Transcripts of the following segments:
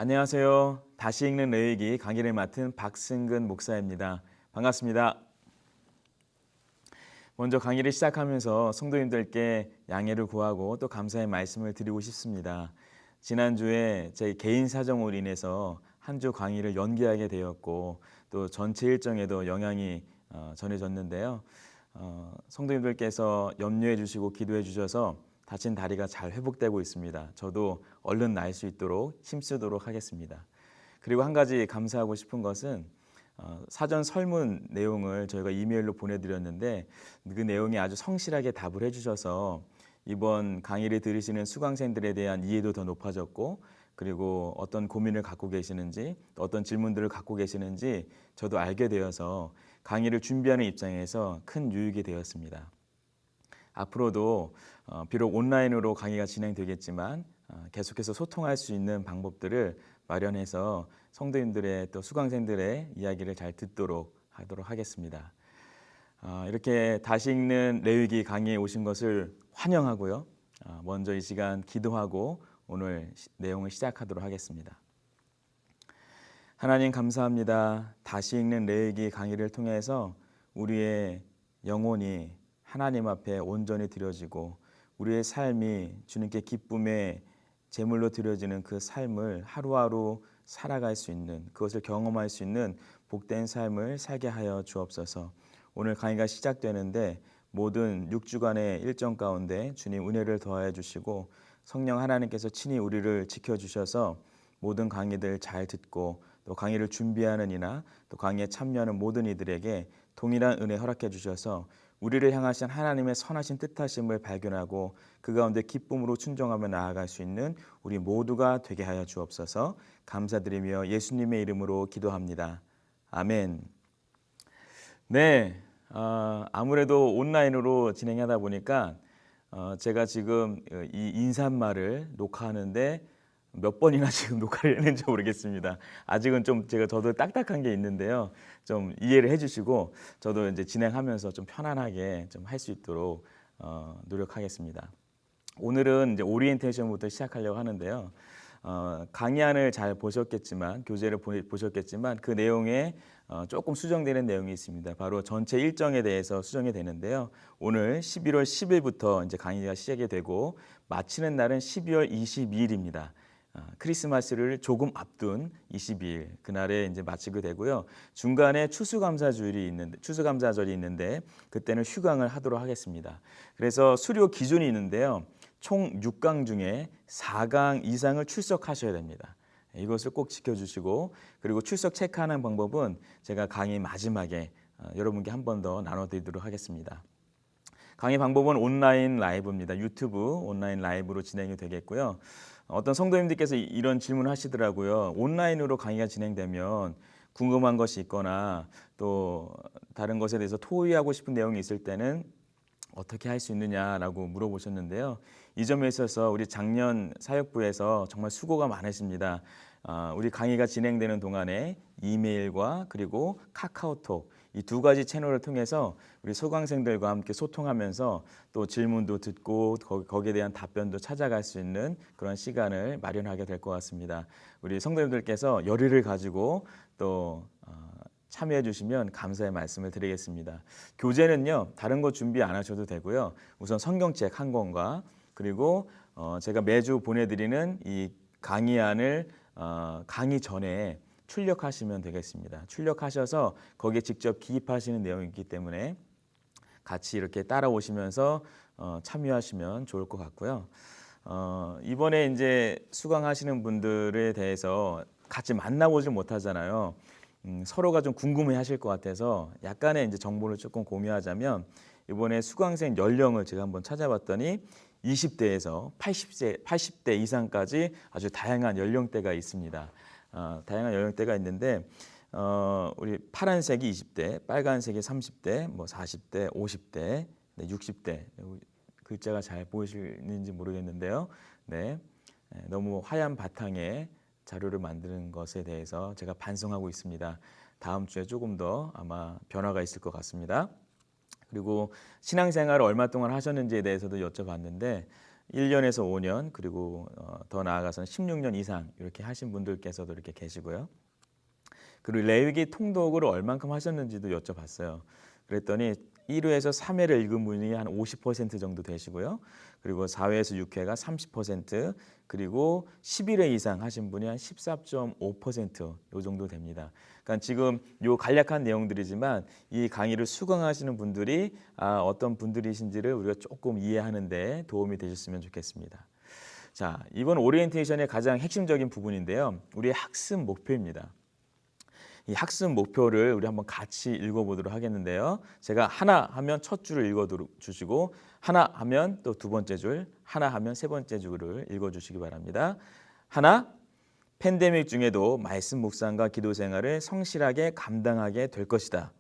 안녕하세요. 다시 읽는 레위기 강의를 맡은 박승근 목사입니다. 반갑습니다. 먼저 강의를 시작하면서 성도님들께 양해를 구하고 또 감사의 말씀을 드리고 싶습니다. 지난주에 제 개인 사정으로 인해서 한 주 강의를 연기하게 되었고 또 전체 일정에도 영향이 전해졌는데요. 성도님들께서 염려해 주시고 기도해 주셔서 다친 다리가 잘 회복되고 있습니다. 저도 얼른 나을 수 있도록 힘쓰도록 하겠습니다. 그리고 한 가지 감사하고 싶은 것은 사전 설문 내용을 저희가 이메일로 보내드렸는데 그 내용에 아주 성실하게 답을 해주셔서 이번 강의를 들으시는 수강생들에 대한 이해도 더 높아졌고 그리고 어떤 고민을 갖고 계시는지 또 어떤 질문들을 갖고 계시는지 저도 알게 되어서 강의를 준비하는 입장에서 큰 유익이 되었습니다. 앞으로도 비록 온라인으로 강의가 진행되겠지만 계속해서 소통할 수 있는 방법들을 마련해서 성도님들의 또 수강생들의 이야기를 잘 듣도록 하도록 하겠습니다. 이렇게 다시 읽는 레위기 강의에 오신 것을 환영하고요. 먼저 이 시간 기도하고 오늘 내용을 시작하도록 하겠습니다. 하나님 감사합니다. 다시 읽는 레위기 강의를 통해서 우리의 영혼이 하나님 앞에 온전히 드려지고 우리의 삶이 주님께 기쁨의 제물로 드려지는 그 삶을 하루하루 살아갈 수 있는 그것을 경험할 수 있는 복된 삶을 살게 하여 주옵소서. 오늘 강의가 시작되는데 모든 6주간의 일정 가운데 주님 은혜를 더하여 주시고 성령 하나님께서 친히 우리를 지켜주셔서 모든 강의들 잘 듣고 또 강의를 준비하는 이나 또 강의에 참여하는 모든 이들에게 동일한 은혜 허락해 주셔서 우리를 향하신 하나님의 선하신 뜻하심을 발견하고 그 가운데 기쁨으로 순종하며 나아갈 수 있는 우리 모두가 되게 하여 주옵소서. 감사드리며 예수님의 이름으로 기도합니다. 아멘. 네, 아무래도 온라인으로 진행하다 보니까 제가 지금 이 인사말을 녹화하는데 몇 번이나 지금 녹화를 했는지 모르겠습니다. 아직은 좀 저도 딱딱한 게 있는데요. 좀 이해를 해주시고 저도 이제 진행하면서 좀 편안하게 좀 할 수 있도록 노력하겠습니다. 오늘은 이제 오리엔테이션부터 시작하려고 하는데요. 강의안을 잘 보셨겠지만 교재를 보셨겠지만 그 내용에 조금 수정되는 내용이 있습니다. 바로 전체 일정에 대해서 수정이 되는데요. 오늘 11월 10일부터 이제 강의가 시작이 되고 마치는 날은 12월 22일입니다. 크리스마스를 조금 앞둔 22일 그날에 이제 마치게 되고요. 중간에 추수감사절이 있는데 그때는 휴강을 하도록 하겠습니다. 그래서 수료 기준이 있는데요. 총 6강 중에 4강 이상을 출석하셔야 됩니다. 이것을 꼭 지켜주시고 그리고 출석 체크하는 방법은 제가 강의 마지막에 여러분께 한 번 더 나눠드리도록 하겠습니다. 강의 방법은 온라인 라이브입니다. 유튜브 온라인 라이브로 진행이 되겠고요. 어떤 성도님들께서 이런 질문을 하시더라고요. 온라인으로 강의가 진행되면 궁금한 것이 있거나 또 다른 것에 대해서 토의하고 싶은 내용이 있을 때는 어떻게 할 수 있느냐라고 물어보셨는데요. 이 점에 있어서 우리 작년 사역부에서 정말 수고가 많으십니다. 우리 강의가 진행되는 동안에 이메일과 그리고 카카오톡 이 두 가지 채널을 통해서 우리 수강생들과 함께 소통하면서 또 질문도 듣고 거기에 대한 답변도 찾아갈 수 있는 그런 시간을 마련하게 될 것 같습니다. 우리 성도님들께서 열의를 가지고 또 참여해 주시면 감사의 말씀을 드리겠습니다. 교재는요. 다른 거 준비 안 하셔도 되고요. 우선 성경책 한 권과 그리고 제가 매주 보내드리는 이 강의안을 강의 전에 출력하시면 되겠습니다. 출력하셔서 거기에 직접 기입하시는 내용이기 때문에 같이 이렇게 따라오시면서 참여하시면 좋을 것 같고요. 이번에 이제 수강하시는 분들에 대해서 같이 만나보질 못하잖아요. 서로가 좀 궁금해 하실 것 같아서 약간의 이제 정보를 조금 공유하자면 이번에 수강생 연령을 제가 한번 찾아봤더니 20대에서 80대 이상까지 아주 다양한 연령대가 있습니다. 다양한 연령대가 있는데 우리 파란색이 20대, 빨간색이 30대, 뭐 40대, 50대, 60대 글자가 잘 보이시는지 모르겠는데요. 네, 너무 하얀 바탕에 자료를 만드는 것에 대해서 제가 반성하고 있습니다. 다음 주에 조금 더 아마 변화가 있을 것 같습니다. 그리고 신앙생활을 얼마 동안 하셨는지에 대해서도 여쭤봤는데 1년에서 5년 그리고 더 나아가서는 16년 이상 이렇게 하신 분들께서도 이렇게 계시고요. 그리고 레위기 통독을 얼만큼 하셨는지도 여쭤봤어요. 그랬더니 1회에서 3회를 읽은 분이 한 50% 정도 되시고요. 그리고 4회에서 6회가 30%, 그리고 11회 이상 하신 분이 한 14.5%요 정도 됩니다. 그러니까 지금 요 간략한 내용들이지만 이 강의를 수강하시는 분들이 어떤 분들이신지를 우리가 조금 이해하는 데 도움이 되셨으면 좋겠습니다. 자, 이번 오리엔테이션의 가장 핵심적인 부분인데요. 우리의 학습 목표입니다. 이 학습 목표를 우리 한번 같이 읽어보도록 하겠는데요. 제가 하나 하면 첫 줄을 읽어주시고 하나 하면 또 두 번째 줄, 하나 하면 세 번째 줄을 읽어주시기 바랍니다. 하나, 팬데믹 중에도 말씀 묵상과 기도 생활을 성실하게 감당하게 될 것이다.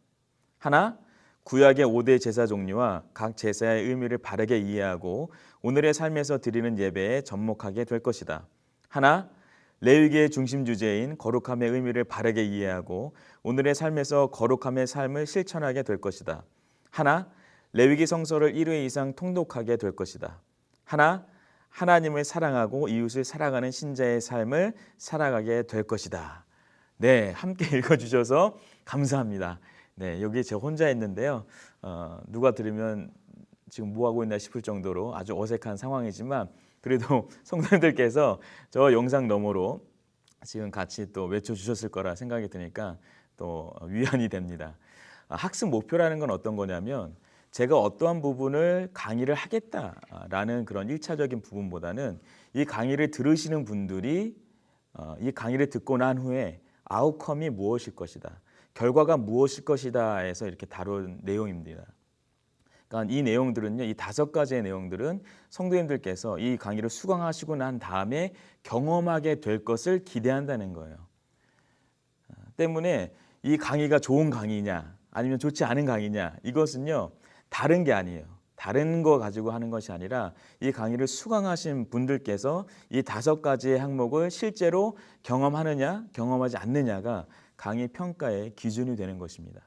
하나, 구약의 5대 제사 종류와 각 제사의 의미를 바르게 이해하고 오늘의 삶에서 드리는 예배에 접목하게 될 것이다. 하나, 레위기의 중심 주제인 거룩함의 의미를 바르게 이해하고 오늘의 삶에서 거룩함의 삶을 실천하게 될 것이다. 하나, 레위기 성서를 1회 이상 통독하게 될 것이다. 하나, 하나님을 사랑하고 이웃을 사랑하는 신자의 삶을 살아가게 될 것이다. 네, 함께 읽어주셔서 감사합니다. 네, 여기 저 혼자 했는데요. 누가 들으면 지금 뭐 하고 있나 싶을 정도로 아주 어색한 상황이지만 그래도 성도님들께서 저 영상 너머로 지금 같이 또 외쳐주셨을 거라 생각이 드니까 또 위안이 됩니다. 학습 목표라는 건 어떤 거냐면 제가 어떠한 부분을 강의를 하겠다라는 그런 1차적인 부분보다는 이 강의를 들으시는 분들이 이 강의를 듣고 난 후에 아웃컴이 무엇일 것이다, 결과가 무엇일 것이다 해서 이렇게 다룬 내용입니다. 그러니까 이 내용들은요, 이 5가지의 내용들은 성도님들께서 이 강의를 수강하시고 난 다음에 경험하게 될 것을 기대한다는 거예요. 때문에 이 강의가 좋은 강의냐 아니면 좋지 않은 강의냐, 이것은요 다른 게 아니에요. 다른 거 가지고 하는 것이 아니라 이 강의를 수강하신 분들께서 이 5가지의 항목을 실제로 경험하느냐 경험하지 않느냐가 강의 평가의 기준이 되는 것입니다.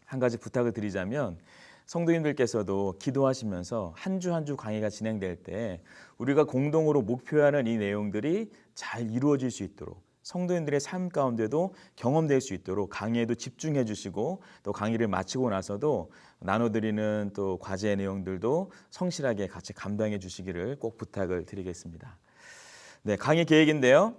한 가지 부탁을 드리자면 성도님들께서도 기도하시면서 한 주 한 주 강의가 진행될 때 우리가 공동으로 목표하는 이 내용들이 잘 이루어질 수 있도록, 성도님들의 삶 가운데도 경험될 수 있도록 강의에도 집중해 주시고 또 강의를 마치고 나서도 나눠드리는 또 과제의 내용들도 성실하게 같이 감당해 주시기를 꼭 부탁을 드리겠습니다. 네, 강의 계획인데요.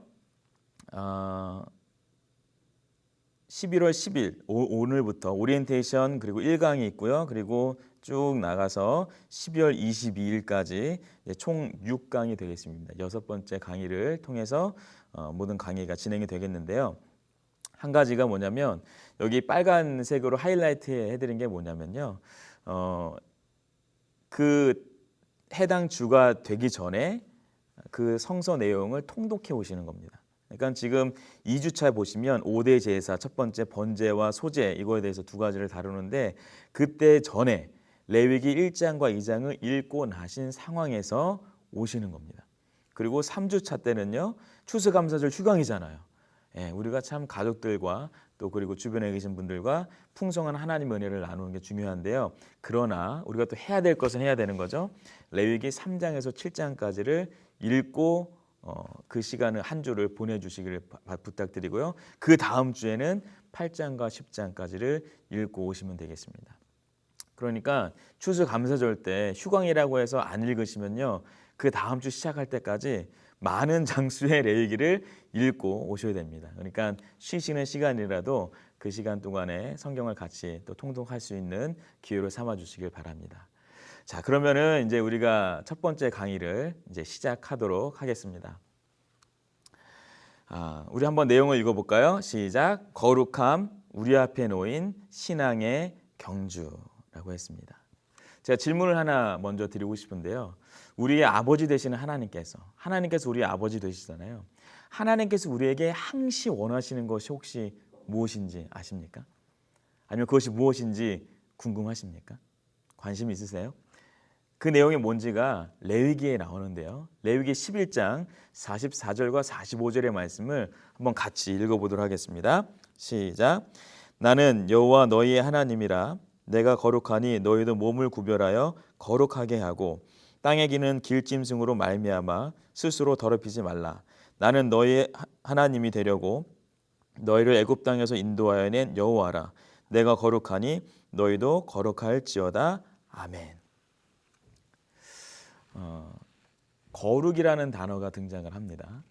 11월 10일 오늘부터 오리엔테이션 그리고 1강이 있고요. 그리고 쭉 나가서 12월 22일까지 총 6강이 되겠습니다. 6번째 강의를 통해서 모든 강의가 진행이 되겠는데요. 한 가지가 뭐냐면 여기 빨간색으로 하이라이트 해드린 게 뭐냐면요. 그 해당 주가 되기 전에 그 성서 내용을 통독해 오시는 겁니다. 그러니까 지금 2주차 보시면 5대 제사, 첫 번째 번제와 소제, 이거에 대해서 2가지를 다루는데 그때 전에 레위기 1장과 2장을 읽고 나신 상황에서 오시는 겁니다. 그리고 3주차 때는요, 추수감사절 휴강이잖아요. 예, 우리가 참 가족들과 또 그리고 주변에 계신 분들과 풍성한 하나님 은혜를 나누는 게 중요한데요. 그러나 우리가 또 해야 될 것은 해야 되는 거죠. 레위기 3장에서 7장까지를 읽고 그 시간을 한 주를 보내주시기를 부탁드리고요. 그 다음 주에는 8장과 10장까지를 읽고 오시면 되겠습니다. 그러니까 추수감사절 때 휴강이라고 해서 안 읽으시면요, 그 다음 주 시작할 때까지 많은 장수의 레위기를 읽고 오셔야 됩니다. 그러니까 쉬시는 시간이라도 그 시간 동안에 성경을 같이 또 통독할 수 있는 기회로 삼아 주시길 바랍니다. 자, 그러면은 이제 우리가 첫 번째 강의를 이제 시작하도록 하겠습니다. 우리 한번 내용을 읽어볼까요? 시작. 거룩함, 우리 앞에 놓인 신앙의 경주라고 했습니다. 제가 질문을 하나 먼저 드리고 싶은데요. 우리의 아버지 되시는 하나님께서 우리의 아버지 되시잖아요. 하나님께서 우리에게 항시 원하시는 것이 혹시 무엇인지 아십니까? 아니면 그것이 무엇인지 궁금하십니까? 관심 있으세요? 그 내용이 뭔지가 레위기에 나오는데요. 레위기 11장 44절과 45절의 말씀을 한번 같이 읽어보도록 하겠습니다. 시작. 나는 여호와 너희의 하나님이라. 내가 거룩하니 너희도 몸을 구별하여 거룩하게 하고 땅에 기는 길짐승으로 말미암아 스스로 더럽히지 말라. 나는 너희 하나님이 되려고 너희를 애굽 땅에서 인도하여 낸 여호와라. 내가 거룩하니 너희도 거룩할지어다. 아멘. 거룩이라는 단어가 등장을 합니다.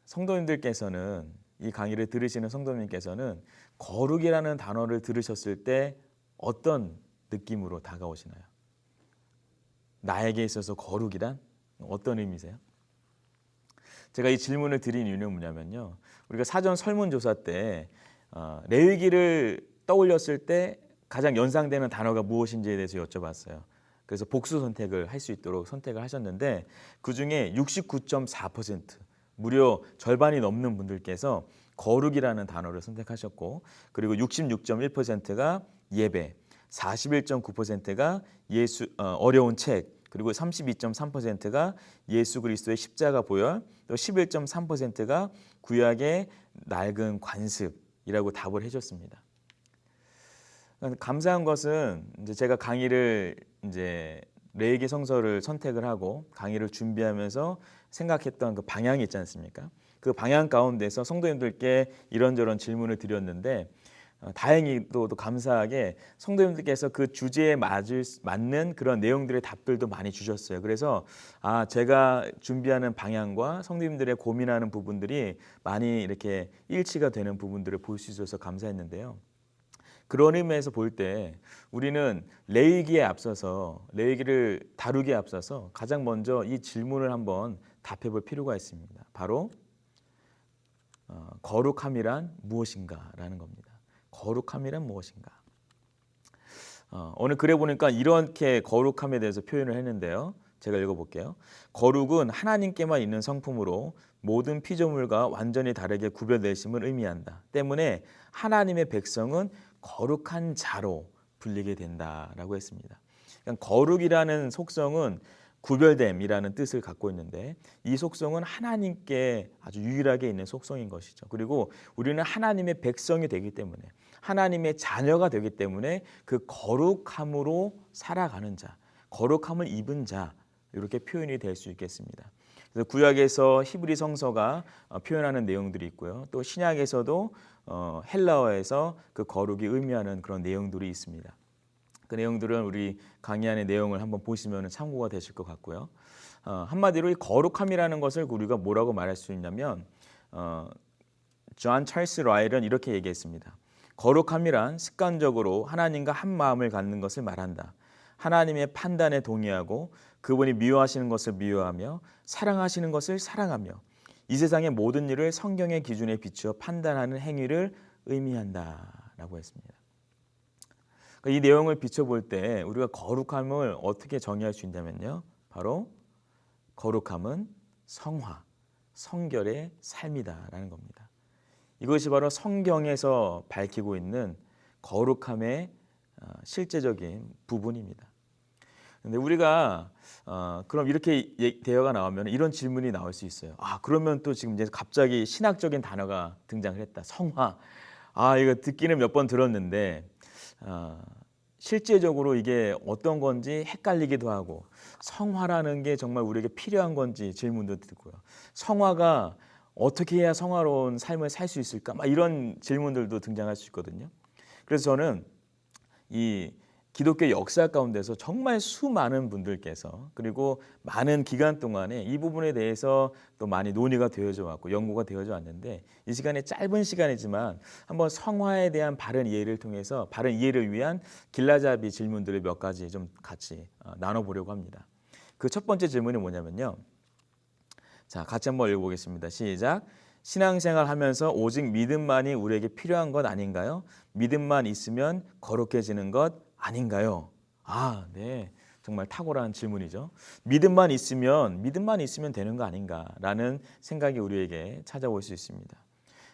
성도님들께서는 이 강의를 들으시는 성도님께서는 거룩이라는 단어를 들으셨을 때 어떤 느낌으로 다가오시나요? 나에게 있어서 거룩이란 어떤 의미세요? 제가 이 질문을 드린 이유는 뭐냐면요. 우리가 사전 설문조사 때 레위기를 떠올렸을 때 가장 연상되는 단어가 무엇인지에 대해서 여쭤봤어요. 그래서 복수 선택을 할 수 있도록 선택을 하셨는데 그중에 69.4% 무려 절반이 넘는 분들께서 거룩이라는 단어를 선택하셨고 그리고 66.1%가 예배, 41.9%가 어려운 책, 그리고 32.3%가 예수 그리스도의 십자가 보혈, 또 11.3%가 구약의 낡은 관습이라고 답을 해줬습니다. 감사한 것은 이제 제가 강의를 이제 레위기 성서를 선택을 하고 강의를 준비하면서 생각했던 그 방향이 있지 않습니까? 그 방향 가운데서 성도님들께 이런저런 질문을 드렸는데 다행히도 또 감사하게 성도님들께서 그 주제에 맞는 그런 내용들의 답들도 많이 주셨어요. 그래서 제가 준비하는 방향과 성도님들의 고민하는 부분들이 많이 이렇게 일치가 되는 부분들을 볼 수 있어서 감사했는데요. 그런 의미에서 볼 때 우리는 레위기를 다루기에 앞서서 가장 먼저 이 질문을 한번 답해 볼 필요가 있습니다. 바로 거룩함이란 무엇인가라는 겁니다. 거룩함이란 무엇인가? 오늘 글에 보니까 이렇게 거룩함에 대해서 표현을 했는데요. 제가 읽어볼게요. 거룩은 하나님께만 있는 성품으로 모든 피조물과 완전히 다르게 구별되심을 의미한다. 때문에 하나님의 백성은 거룩한 자로 불리게 된다라고 했습니다. 그러니까 거룩이라는 속성은 구별됨이라는 뜻을 갖고 있는데 이 속성은 하나님께 아주 유일하게 있는 속성인 것이죠. 그리고 우리는 하나님의 백성이 되기 때문에 하나님의 자녀가 되기 때문에 그 거룩함으로 살아가는 자, 거룩함을 입은 자 이렇게 표현이 될 수 있겠습니다. 그래서 구약에서 히브리 성서가 표현하는 내용들이 있고요. 또 신약에서도 헬라어에서 그 거룩이 의미하는 그런 내용들이 있습니다. 그 내용들은 우리 강의 안의 내용을 한번 보시면 참고가 되실 것 같고요. 한마디로 이 거룩함이라는 것을 우리가 뭐라고 말할 수 있냐면 존 찰스 라일은 이렇게 얘기했습니다. 거룩함이란 습관적으로 하나님과 한 마음을 갖는 것을 말한다. 하나님의 판단에 동의하고 그분이 미워하시는 것을 미워하며 사랑하시는 것을 사랑하며 이 세상의 모든 일을 성경의 기준에 비추어 판단하는 행위를 의미한다라고 했습니다. 이 내용을 비춰볼 때 우리가 거룩함을 어떻게 정의할 수 있냐면요. 바로 거룩함은 성화, 성결의 삶이다라는 겁니다. 이것이 바로 성경에서 밝히고 있는 거룩함의 실제적인 부분입니다. 근데 우리가 그럼 이렇게 대화가 나오면 이런 질문이 나올 수 있어요. 그러면 또 지금 이제 갑자기 신학적인 단어가 등장을 했다. 성화. 이거 듣기는 몇 번 들었는데 실제적으로 이게 어떤 건지 헷갈리기도 하고 성화라는 게 정말 우리에게 필요한 건지 질문도 듣고요. 성화가 어떻게 해야 성화로운 삶을 살 수 있을까? 이런 질문들도 등장할 수 있거든요. 그래서 저는 이 기독교 역사 가운데서 정말 수많은 분들께서 그리고 많은 기간 동안에 이 부분에 대해서 또 많이 논의가 되어져 왔고 연구가 되어져 왔는데 이 시간에 짧은 시간이지만 한번 성화에 대한 바른 이해를 통해서 바른 이해를 위한 길라잡이 질문들을 몇 가지 좀 같이 나눠보려고 합니다. 그 첫 번째 질문이 뭐냐면요. 자, 같이 한번 읽어보겠습니다. 시작. 신앙생활 하면서 오직 믿음만이 우리에게 필요한 것 아닌가요? 믿음만 있으면 거룩해지는 것 아닌가요? 네. 정말 탁월한 질문이죠. 믿음만 있으면 되는 거 아닌가라는 생각이 우리에게 찾아올 수 있습니다.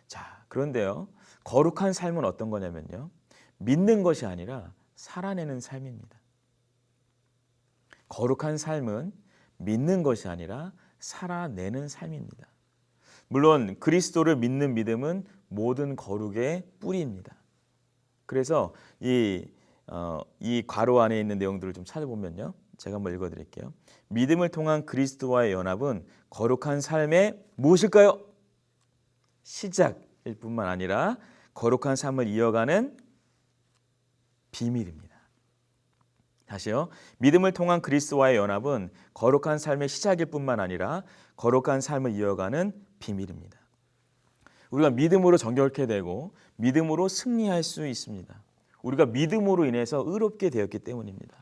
자, 그런데요. 거룩한 삶은 어떤 거냐면요. 믿는 것이 아니라 살아내는 삶입니다. 거룩한 삶은 믿는 것이 아니라 살아내는 삶입니다. 물론 그리스도를 믿는 믿음은 모든 거룩의 뿌리입니다. 그래서 이 괄호 안에 있는 내용들을 좀 찾아보면요. 제가 한번 읽어드릴게요. 믿음을 통한 그리스도와의 연합은 거룩한 삶의 무엇일까요? 시작일 뿐만 아니라 거룩한 삶을 이어가는 비밀입니다. 다시요. 믿음을 통한 그리스도와의 연합은 거룩한 삶의 시작일 뿐만 아니라 거룩한 삶을 이어가는 비밀입니다. 우리가 믿음으로 정결케 되고 믿음으로 승리할 수 있습니다. 우리가 믿음으로 인해서 의롭게 되었기 때문입니다.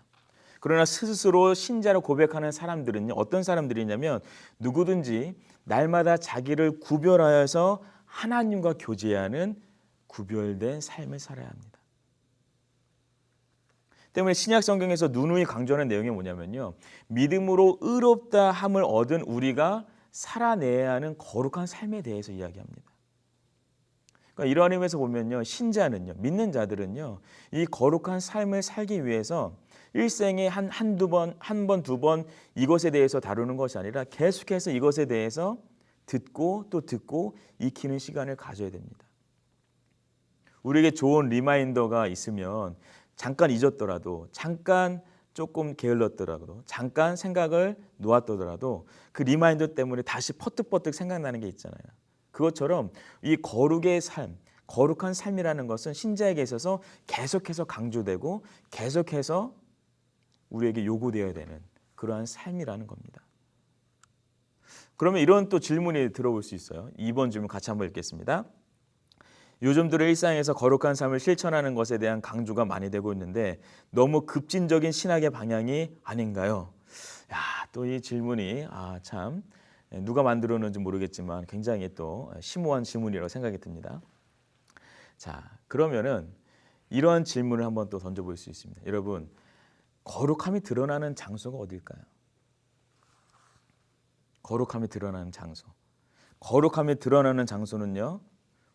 그러나 스스로 신자로 고백하는 사람들은요, 어떤 사람들이냐면 누구든지 날마다 자기를 구별하여서 하나님과 교제하는 구별된 삶을 살아야 합니다. 때문에 신약 성경에서 누누이 강조하는 내용이 뭐냐면요, 믿음으로 의롭다 함을 얻은 우리가 살아내야 하는 거룩한 삶에 대해서 이야기합니다. 그러니까 이러한 의미에서 보면요, 신자는요, 믿는 자들은요, 이 거룩한 삶을 살기 위해서 일생에 한 번, 두 번 이것에 대해서 다루는 것이 아니라 계속해서 이것에 대해서 듣고 또 듣고 익히는 시간을 가져야 됩니다. 우리에게 좋은 리마인더가 있으면 잠깐 잊었더라도, 잠깐 조금 게을렀더라도, 잠깐 생각을 놓았더라도 그 리마인더 때문에 다시 퍼뜩퍼뜩 생각나는 게 있잖아요. 그것처럼 이 거룩의 삶, 거룩한 삶이라는 것은 신자에게 있어서 계속해서 강조되고 계속해서 우리에게 요구되어야 되는 그러한 삶이라는 겁니다. 그러면 이런 또 질문이 들어올 수 있어요. 2번 질문 같이 한번 읽겠습니다. 요즘들의 일상에서 거룩한 삶을 실천하는 것에 대한 강조가 많이 되고 있는데 너무 급진적인 신학의 방향이 아닌가요? 또 이 질문이 참 누가 만들었는지 모르겠지만 굉장히 또 심오한 질문이라고 생각이 듭니다. 자, 그러면은 이러한 질문을 한번 또 던져볼 수 있습니다. 여러분, 거룩함이 드러나는 장소가 어딜까요? 거룩함이 드러나는 장소. 거룩함이 드러나는 장소는요,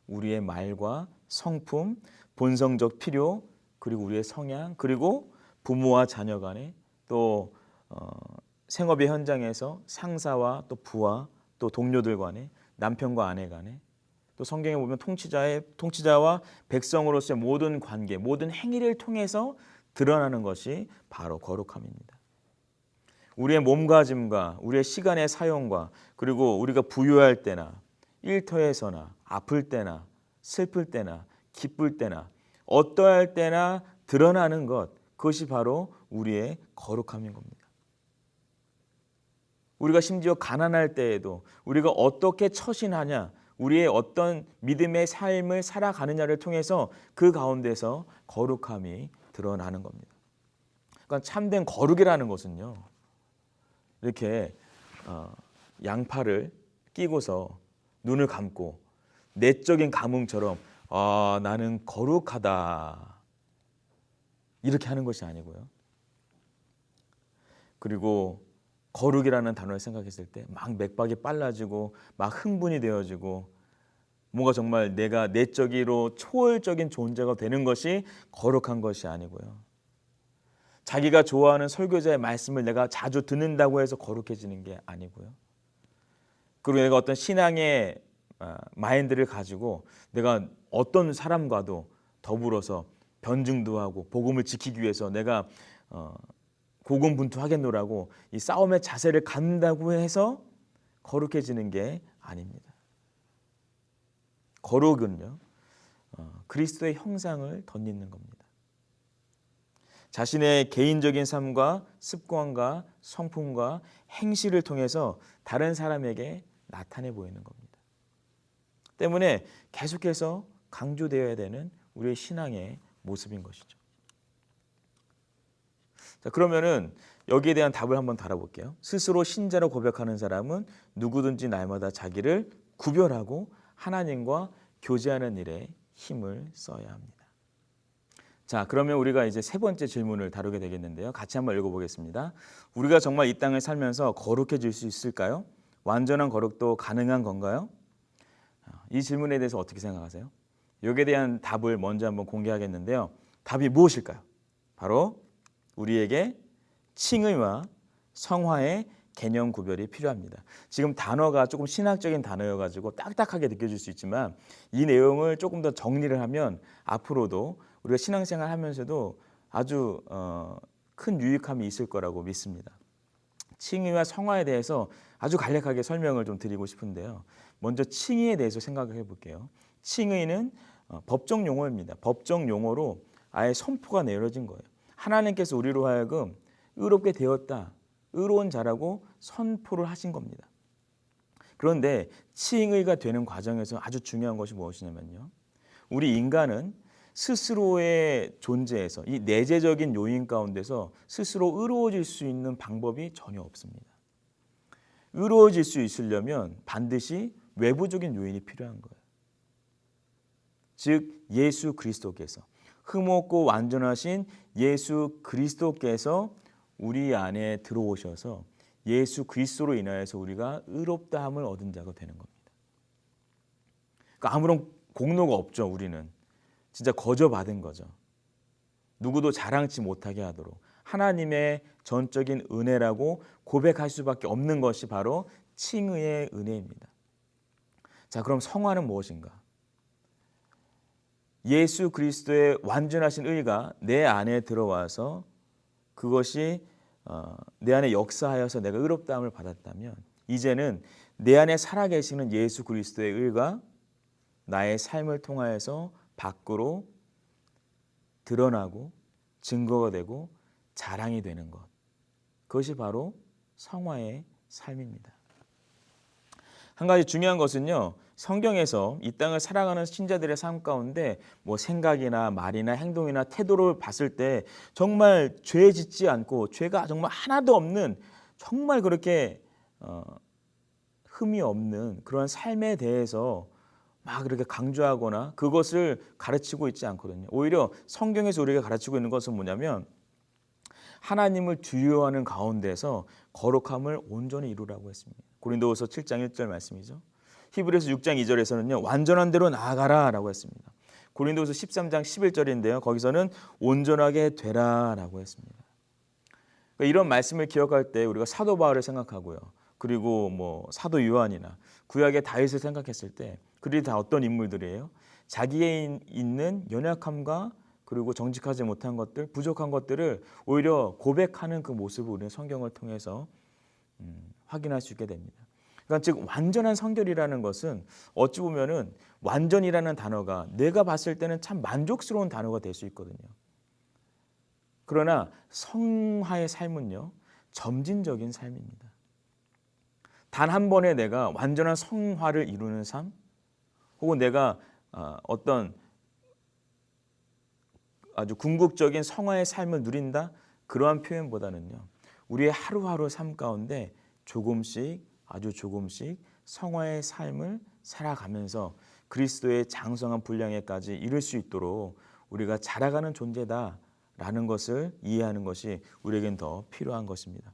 우리의 말과 성품, 본성적 필요, 그리고 우리의 성향, 그리고 부모와 자녀 간에 또 생업의 현장에서 상사와 또 부하, 또 동료들 간에, 남편과 아내 간에, 또 성경에 보면 통치자와 백성으로서의 모든 관계, 모든 행위를 통해서 드러나는 것이 바로 거룩함입니다. 우리의 몸가짐과 우리의 시간의 사용과 그리고 우리가 부유할 때나 일터에서나 아플 때나 슬플 때나 기쁠 때나 어떠할 때나 드러나는 것, 그것이 바로 우리의 거룩함인 겁니다. 우리가 심지어 가난할 때에도 우리가 어떻게 처신하냐, 우리의 어떤 믿음의 삶을 살아가느냐를 통해서 그 가운데서 거룩함이 드러나는 겁니다. 그러니까 참된 거룩이라는 것은요, 이렇게 양팔을 끼고서 눈을 감고 내적인 감흥처럼 나는 거룩하다 이렇게 하는 것이 아니고요. 그리고 거룩이라는 단어를 생각했을 때 막 맥박이 빨라지고 막 흥분이 되어지고 뭔가 정말 내가 내적으로 초월적인 존재가 되는 것이 거룩한 것이 아니고요. 자기가 좋아하는 설교자의 말씀을 내가 자주 듣는다고 해서 거룩해지는 게 아니고요. 그리고 내가 어떤 신앙의 마인드를 가지고 내가 어떤 사람과도 더불어서 변증도 하고 복음을 지키기 위해서 내가 고군분투하겠노라고 이 싸움의 자세를 갖는다고 해서 거룩해지는 게 아닙니다. 거룩은요, 그리스도의 형상을 덧입는 겁니다. 자신의 개인적인 삶과 습관과 성품과 행실을 통해서 다른 사람에게 나타내 보이는 겁니다. 때문에 계속해서 강조되어야 되는 우리의 신앙의 모습인 것이죠. 자, 그러면은 여기에 대한 답을 한번 달아볼게요. 스스로 신자로 고백하는 사람은 누구든지 날마다 자기를 구별하고 하나님과 교제하는 일에 힘을 써야 합니다. 자, 그러면 우리가 이제 세 번째 질문을 다루게 되겠는데요. 같이 한번 읽어보겠습니다. 우리가 정말 이 땅을 살면서 거룩해질 수 있을까요? 완전한 거룩도 가능한 건가요? 이 질문에 대해서 어떻게 생각하세요? 여기에 대한 답을 먼저 한번 공개하겠는데요. 답이 무엇일까요? 바로 우리에게 칭의와 성화의 개념 구별이 필요합니다. 지금 단어가 조금 신학적인 단어여가지고 딱딱하게 느껴질 수 있지만 이 내용을 조금 더 정리를 하면 앞으로도 우리가 신앙생활 하면서도 아주 큰 유익함이 있을 거라고 믿습니다. 칭의와 성화에 대해서 아주 간략하게 설명을 좀 드리고 싶은데요. 먼저 칭의에 대해서 생각을 해볼게요. 칭의는 법정 용어입니다. 법정 용어로 아예 선포가 내려진 거예요. 하나님께서 우리로 하여금 의롭게 되었다, 의로운 자라고 선포를 하신 겁니다. 그런데 칭의가 되는 과정에서 아주 중요한 것이 무엇이냐면요. 우리 인간은 스스로의 존재에서 이 내재적인 요인 가운데서 스스로 의로워질 수 있는 방법이 전혀 없습니다. 의로워질 수 있으려면 반드시 외부적인 요인이 필요한 거예요. 즉 예수 그리스도께서, 흠없고 완전하신 예수 그리스도께서 우리 안에 들어오셔서 예수 그리스도로 인하여서 우리가 의롭다함을 얻은 자가 되는 겁니다. 그러니까 아무런 공로가 없죠. 우리는 진짜 거저받은 거죠. 누구도 자랑치 못하게 하도록 하나님의 전적인 은혜라고 고백할 수밖에 없는 것이 바로 칭의의 은혜입니다. 자, 그럼 성화는 무엇인가? 예수 그리스도의 완전하신 의가 내 안에 들어와서 그것이 내 안에 역사하여서 내가 의롭다함을 받았다면 이제는 내 안에 살아계시는 예수 그리스도의 의가 나의 삶을 통하여서 밖으로 드러나고 증거가 되고 자랑이 되는 것. 그것이 바로 성화의 삶입니다. 한 가지 중요한 것은요. 성경에서 이 땅을 살아가는 신자들의 삶 가운데 뭐 생각이나 말이나 행동이나 태도를 봤을 때 정말 죄 짓지 않고 죄가 정말 하나도 없는 정말 그렇게 흠이 없는 그런 삶에 대해서 막 그렇게 강조하거나 그것을 가르치고 있지 않거든요. 오히려 성경에서 우리가 가르치고 있는 것은 뭐냐면 하나님을 두려워하는 가운데서 거룩함을 온전히 이루라고 했습니다. 고린도후서 7장 1절 말씀이죠. 히브리서 6장 2절에서는요. 완전한 대로 나아가라라고 했습니다. 고린도후서 13장 11절인데요. 거기서는 온전하게 되라라고 했습니다. 그러니까 이런 말씀을 기억할 때 우리가 사도 바울을 생각하고요. 그리고 뭐 사도 요한이나 구약의 다윗을 생각했을 때 그들이 다 어떤 인물들이에요? 자기에 있는 연약함과 그리고 정직하지 못한 것들, 부족한 것들을 오히려 고백하는 그 모습을 우리는 성경을 통해서 확인할 수 있게 됩니다. 그러니까 즉 완전한 성결이라는 것은 어찌 보면은 완전이라는 단어가 내가 봤을 때는 참 만족스러운 단어가 될 수 있거든요. 그러나 성화의 삶은요. 점진적인 삶입니다. 단 한 번에 내가 완전한 성화를 이루는 삶 혹은 내가 어떤 아주 궁극적인 성화의 삶을 누린다 그러한 표현보다는요. 우리의 하루하루 삶 가운데 조금씩 아주 조금씩 성화의 삶을 살아가면서 그리스도의 장성한 분량에까지 이룰 수 있도록 우리가 자라가는 존재다라는 것을 이해하는 것이 우리에겐 더 필요한 것입니다.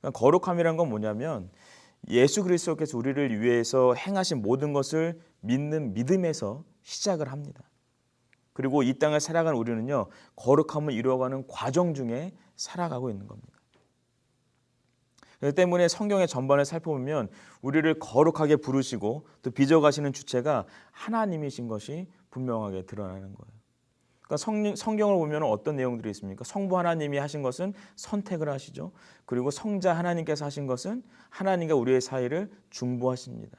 그러니까 거룩함이란 건 뭐냐면 예수 그리스도께서 우리를 위해서 행하신 모든 것을 믿는 믿음에서 시작을 합니다. 그리고 이 땅을 살아가는 우리는요. 거룩함을 이루어가는 과정 중에 살아가고 있는 겁니다. 그렇기 때문에 성경의 전반을 살펴보면 우리를 거룩하게 부르시고 또 빚어가시는 주체가 하나님이신 것이 분명하게 드러나는 거예요. 그러니까 성경을 보면 어떤 내용들이 있습니까? 성부 하나님이 하신 것은 선택을 하시죠. 그리고 성자 하나님께서 하신 것은 하나님과 우리의 사이를 중보하십니다.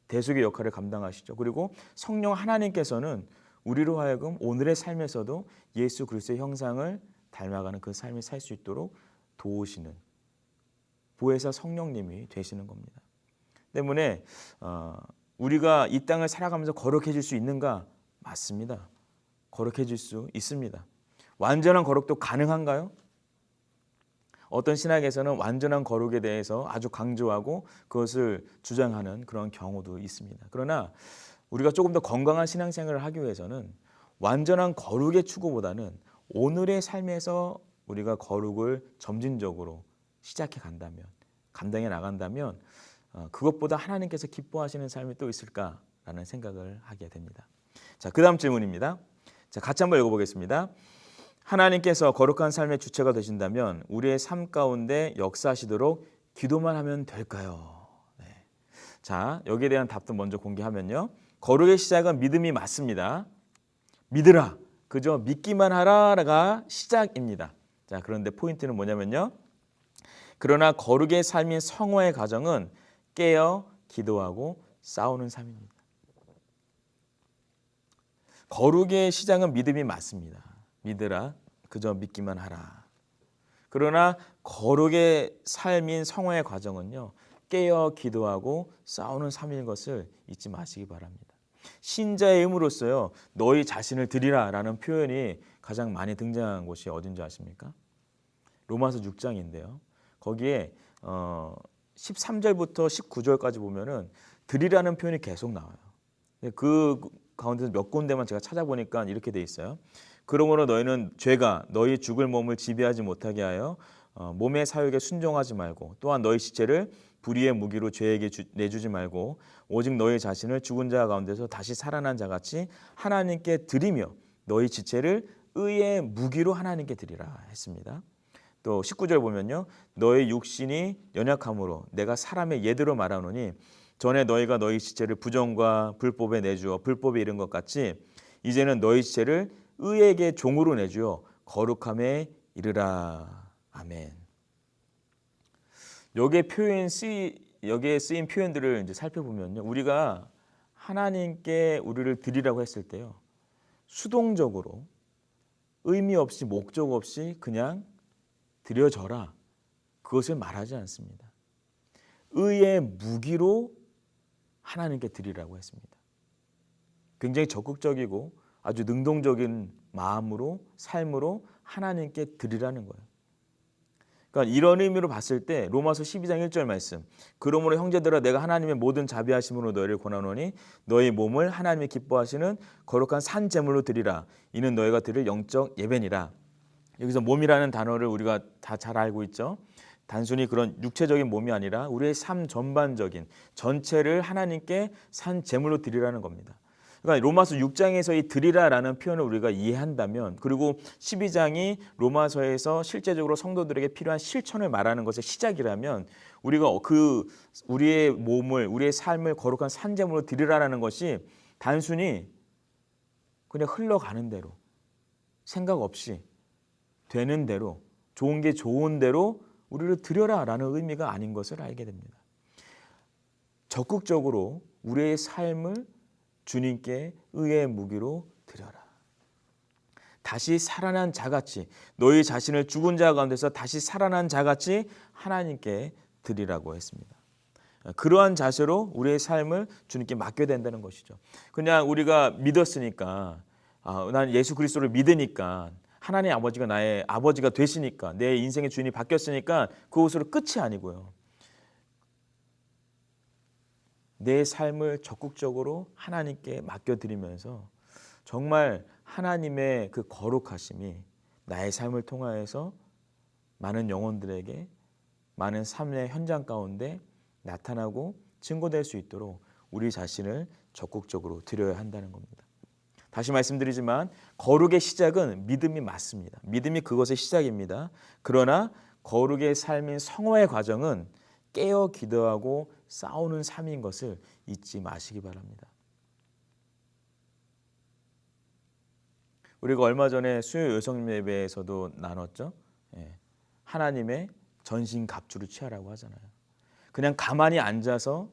대속의 역할을 감당하시죠. 그리고 성령 하나님께서는 우리로 하여금 오늘의 삶에서도 예수 그리스도의 형상을 닮아가는 그 삶을 살 수 있도록 도우시는 보혜사 성령님이 되시는 겁니다. 때문에 우리가 이 땅을 살아가면서 거룩해질 수 있는가? 맞습니다. 거룩해질 수 있습니다. 완전한 거룩도 가능한가요? 어떤 신학에서는 완전한 거룩에 대해서 아주 강조하고 그것을 주장하는 그런 경우도 있습니다. 그러나 우리가 조금 더 건강한 신앙생활을 하기 위해서는 완전한 거룩의 추구보다는 오늘의 삶에서 우리가 거룩을 점진적으로 시작해 간다면, 감당해 나간다면 그것보다 하나님께서 기뻐하시는 삶이 또 있을까라는 생각을 하게 됩니다. 자, 그 다음 질문입니다. 자, 같이 한번 읽어보겠습니다. 하나님께서 거룩한 삶의 주체가 되신다면 우리의 삶 가운데 역사하시도록 기도만 하면 될까요? 네. 자, 여기에 대한 답도 먼저 공개하면요. 거룩의 시작은 믿음이 맞습니다. 믿으라. 그저 믿기만 하라가 시작입니다. 자, 그런데 포인트는 뭐냐면요. 그러나 거룩의 삶인 성화의 과정은 깨어 기도하고 싸우는 삶입니다. 거룩의 시작은 믿음이 맞습니다. 믿으라, 그저 믿기만 하라. 그러나 거룩의 삶인 성화의 과정은요, 깨어 기도하고 싸우는 삶인 것을 잊지 마시기 바랍니다. 신자의 힘으로써요, 너희 자신을 드리라라는 표현이 가장 많이 등장한 곳이 어딘지 아십니까? 로마서 6장인데요. 거기에 13절부터 19절까지 보면은 드리라는 표현이 계속 나와요. 그 가운데서 몇 군데만 제가 찾아보니까 이렇게 돼 있어요. 그러므로 너희는 죄가 너희 죽을 몸을 지배하지 못하게 하여 몸의 사욕에 순종하지 말고, 또한 너희 시체를 불의의 무기로 죄에게 내주지 말고, 오직 너희 자신을 죽은 자 가운데서 다시 살아난 자같이 하나님께 드리며 너희 지체를 의의 무기로 하나님께 드리라 했습니다. 또 19절 보면요, 너희 육신이 연약함으로 내가 사람의 예대로 말하노니 전에 너희가 너희 지체를 부정과 불법에 내주어 불법에 이른 것 같이 이제는 너희 지체를 의에게 종으로 내주어 거룩함에 이르라. 아멘. 여기에 쓰인 표현들을 이제 살펴보면요, 우리가 하나님께 우리를 드리라고 했을 때요, 수동적으로 의미 없이 목적 없이 그냥 드려져라, 그것을 말하지 않습니다. 의의 무기로 하나님께 드리라고 했습니다. 굉장히 적극적이고 아주 능동적인 마음으로, 삶으로 하나님께 드리라는 거예요. 그러니까 이런 의미로 봤을 때 로마서 12장 1절 말씀, 그러므로 형제들아 내가 하나님의 모든 자비하심으로 너희를 권하노니 너희 몸을 하나님이 기뻐하시는 거룩한 산 제물로 드리라. 이는 너희가 드릴 영적 예배니라. 여기서 몸이라는 단어를 우리가 다 잘 알고 있죠. 단순히 그런 육체적인 몸이 아니라 우리의 삶 전반적인 전체를 하나님께 산 제물로 드리라는 겁니다. 그러니까 로마서 6장에서 이 드리라라는 표현을 우리가 이해한다면, 그리고 12장이 로마서에서 실제적으로 성도들에게 필요한 실천을 말하는 것의 시작이라면, 우리가 우리의 몸을, 우리의 삶을 거룩한 산 제물로 드리라라는 것이 단순히 그냥 흘러가는 대로, 생각 없이 되는 대로, 좋은 게 좋은 대로 우리를 드려라라는 의미가 아닌 것을 알게 됩니다. 적극적으로 우리의 삶을 주님께 의의 무기로 드려라. 다시 살아난 자같이, 너희 자신을 죽은 자 가운데서 다시 살아난 자같이 하나님께 드리라고 했습니다. 그러한 자세로 우리의 삶을 주님께 맡겨야 된다는 것이죠. 그냥 우리가 믿었으니까, 난 예수 그리스도를 믿으니까, 하나님 아버지가 나의 아버지가 되시니까, 내 인생의 주인이 바뀌었으니까 그것으로 끝이 아니고요, 내 삶을 적극적으로 하나님께 맡겨드리면서 정말 하나님의 그 거룩하심이 나의 삶을 통하여서 많은 영혼들에게, 많은 삶의 현장 가운데 나타나고 증거될 수 있도록 우리 자신을 적극적으로 드려야 한다는 겁니다. 다시 말씀드리지만 거룩의 시작은 믿음이 맞습니다. 믿음이 그것의 시작입니다. 그러나 거룩의 삶인 성화의 과정은 깨어 기도하고 싸우는 삶인 것을 잊지 마시기 바랍니다. 우리가 얼마 전에 수요 여성 예배에서도 나눴죠. 하나님의 전신 갑주를 취하라고 하잖아요. 그냥 가만히 앉아서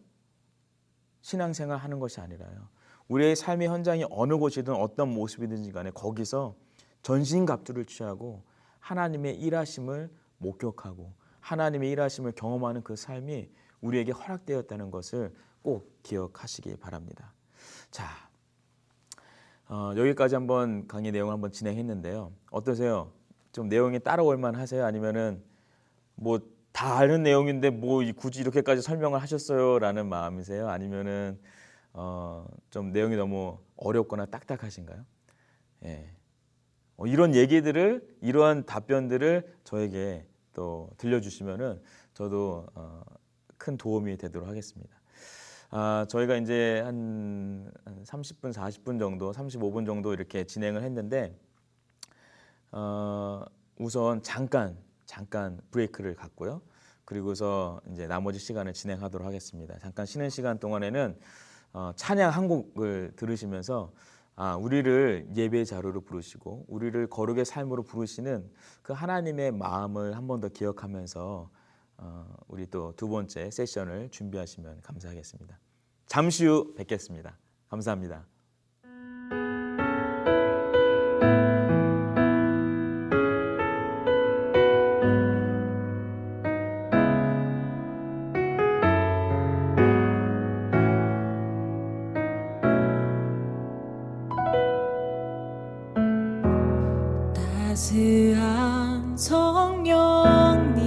신앙생활 하는 것이 아니라요, 우리의 삶의 현장이 어느 곳이든 어떤 모습이든지 간에 거기서 전신 갑주를 취하고 하나님의 일하심을 목격하고 하나님의 일하심을 경험하는 그 삶이 우리에게 허락되었다는 것을 꼭 기억하시기 바랍니다. 자, 여기까지 한번 강의 내용을 한번 진행했는데요. 어떠세요? 좀 내용이 따라올 만하세요? 아니면은 뭐 다 아는 내용인데 뭐 굳이 이렇게까지 설명을 하셨어요? 라는 마음이세요? 아니면은 좀 내용이 너무 어렵거나 딱딱하신가요? 예. 이런 얘기들을, 이러한 답변들을 저에게 또 들려주시면은 저도 큰 도움이 되도록 하겠습니다. 저희가 이제 한 30분, 40분 정도, 35분 정도 이렇게 진행을 했는데, 우선 잠깐 브레이크를 갖고요. 그리고서 이제 나머지 시간을 진행하도록 하겠습니다. 잠깐 쉬는 시간 동안에는 찬양 한 곡을 들으시면서 우리를 예배의 자료로 부르시고 우리를 거룩의 삶으로 부르시는 그 하나님의 마음을 한 번 더 기억하면서 우리 또 두 번째 세션을 준비하시면 감사하겠습니다. 잠시 후 뵙겠습니다. 감사합니다. 따스한 성령님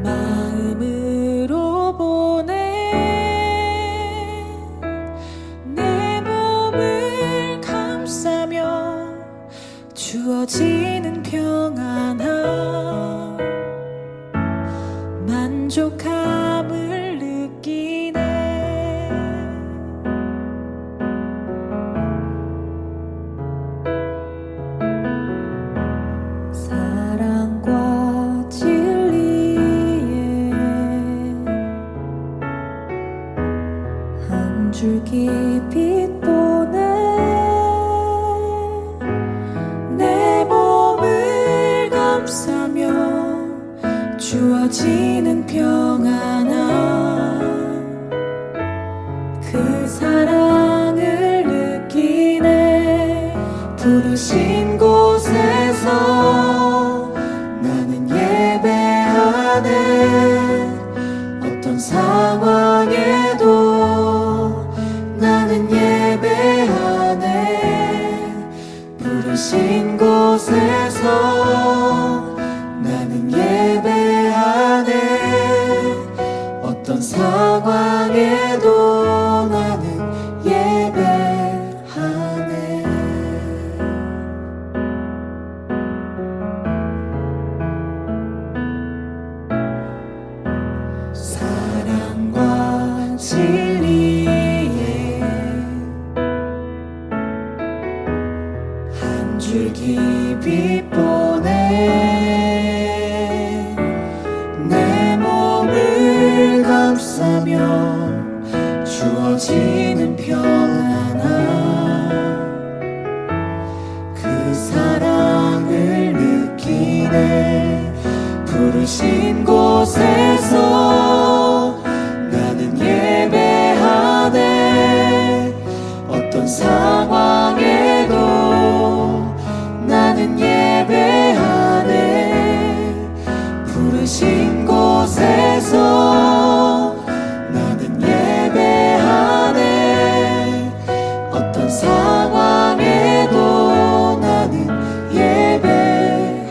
마음으로 보내 내 몸을 감싸며 주어지는 평안함 만족함을 느끼네. 사랑과 진리에 한 줄기 빛 보내 내 몸을 감싸며 주어지는 평안함 그 사랑을 느끼네. 부르신 곳에서 나는 예배하네. 어떤 상황에도 나는 예배하네. 부르신 곳에서 나는 예배하네. 어떤 상황에도 나는 예배하네. 사랑과 진리에 한 줄기 빛 보내 내 몸을 감싸며 주어지는 평안함 그 사랑을 느끼네. 부르신 곳에서 나는 예배하네. 어떤 상황에도 나는 예배하네. 부르신 곳에서 나는 예배하네. 어떤 상황에도 나는 예배하네.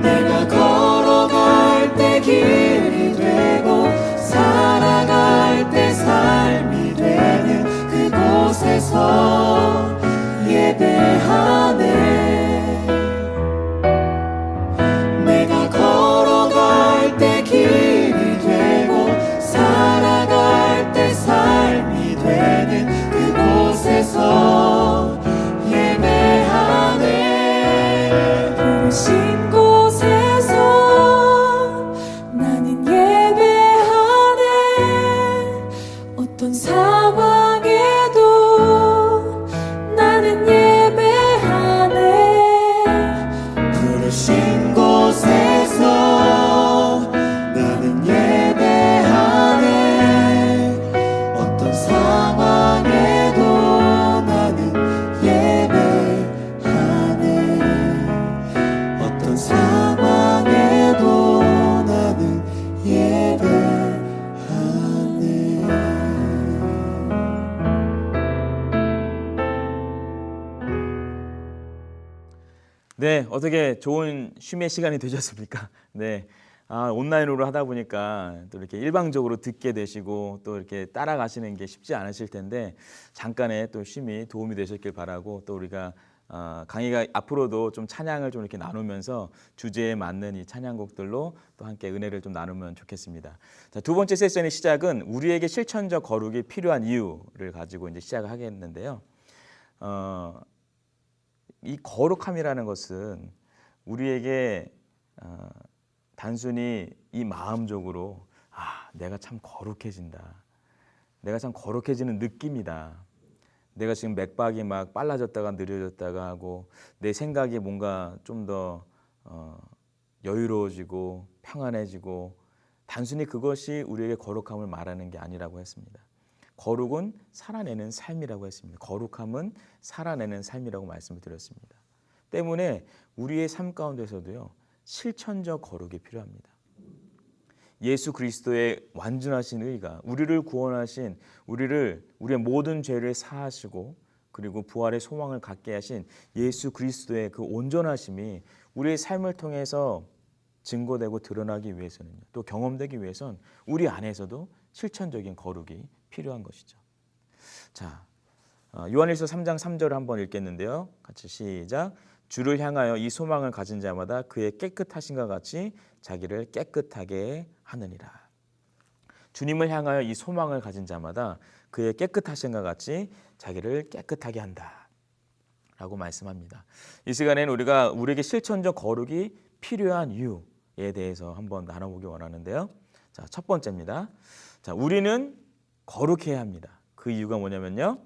내가 걸어갈 때 길이 되고 살아갈 때 삶이 되는 그곳에서 예배하네. 내가 걸어갈 때 길이 되고 살아갈 때 삶이 되는 그곳에서 예배하네. 부르신 곳에서 나는 예배하네. 어떤 상황에도 나는 예배하네. 부르신 곳에서 나는 예배하네. 어떤 상황에도 나는 예배하네. 어떤 상황에도 나는 예배하네. 네, 어떻게 좋은 쉼의 시간이 되셨습니까? 네, 온라인으로 하다 보니까 또 이렇게 일방적으로 듣게 되시고 또 이렇게 따라가시는 게 쉽지 않으실 텐데 잠깐의 또 쉼이 도움이 되셨길 바라고, 또 우리가 강의가 앞으로도 좀 찬양을 좀 이렇게 나누면서 주제에 맞는 이 찬양곡들로 또 함께 은혜를 좀 나누면 좋겠습니다. 자, 두 번째 세션의 시작은 우리에게 실천적 거룩이 필요한 이유를 가지고 이제 시작을 하겠는데요. 이 거룩함이라는 것은 우리에게 단순히 이 마음적으로 내가 참 거룩해진다. 내가 참 거룩해지는 느낌이다. 내가 지금 맥박이 막 빨라졌다가 느려졌다가 하고 내 생각이 뭔가 좀 더 여유로워지고 평안해지고 단순히 그것이 우리에게 거룩함을 말하는 게 아니라고 했습니다. 거룩은 살아내는 삶이라고 했습니다. 거룩함은 살아내는 삶이라고 말씀을 드렸습니다. 때문에 우리의 삶 가운데서도요, 실천적 거룩이 필요합니다. 예수 그리스도의 완전하신 의가 우리를 구원하신 우리의 모든 죄를 사하시고 그리고 부활의 소망을 갖게 하신 예수 그리스도의 그 온전하심이 우리의 삶을 통해서 증거되고 드러나기 위해서는요, 또 경험되기 위해선 우리 안에서도 실천적인 거룩이 필요한 것이죠. 자, 요한일서 3장 3절을 한번 읽겠는데요. 같이 시작. 주를 향하여 이 소망을 가진 자마다 그의 깨끗하신과 같이 자기를 깨끗하게 하느니라. 주님을 향하여 이 소망을 가진 자마다 그의 깨끗하신과 같이 자기를 깨끗하게 한다 라고 말씀합니다. 이 시간에는 우리에게 실천적 거룩이 필요한 이유에 대해서 한번 나눠보기 원하는데요. 자, 첫 번째입니다. 자, 우리는 거룩해야 합니다. 그 이유가 뭐냐면요,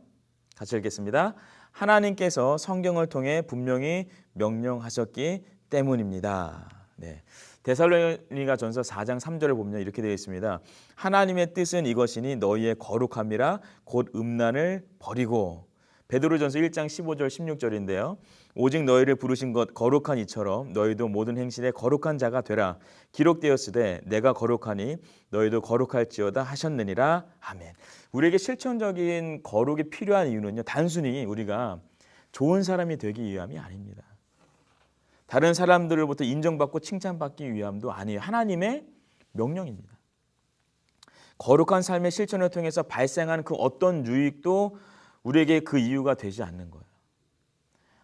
같이 읽겠습니다. 하나님께서 성경을 통해 분명히 명령하셨기 때문입니다. 네. 데살로니가전서 4장 3절을 보면 이렇게 되어 있습니다. 하나님의 뜻은 이것이니 너희의 거룩함이라 곧 음란을 버리고. 베드로전서 1장 15절 16절인데요. 오직 너희를 부르신 것 거룩한 이처럼 너희도 모든 행실에 거룩한 자가 되라. 기록되었으되 내가 거룩하니 너희도 거룩할지어다 하셨느니라. 아멘. 우리에게 실천적인 거룩이 필요한 이유는요, 단순히 우리가 좋은 사람이 되기 위함이 아닙니다. 다른 사람들로부터 인정받고 칭찬받기 위함도 아니에요. 하나님의 명령입니다. 거룩한 삶의 실천을 통해서 발생한 그 어떤 유익도 우리에게 그 이유가 되지 않는 거예요.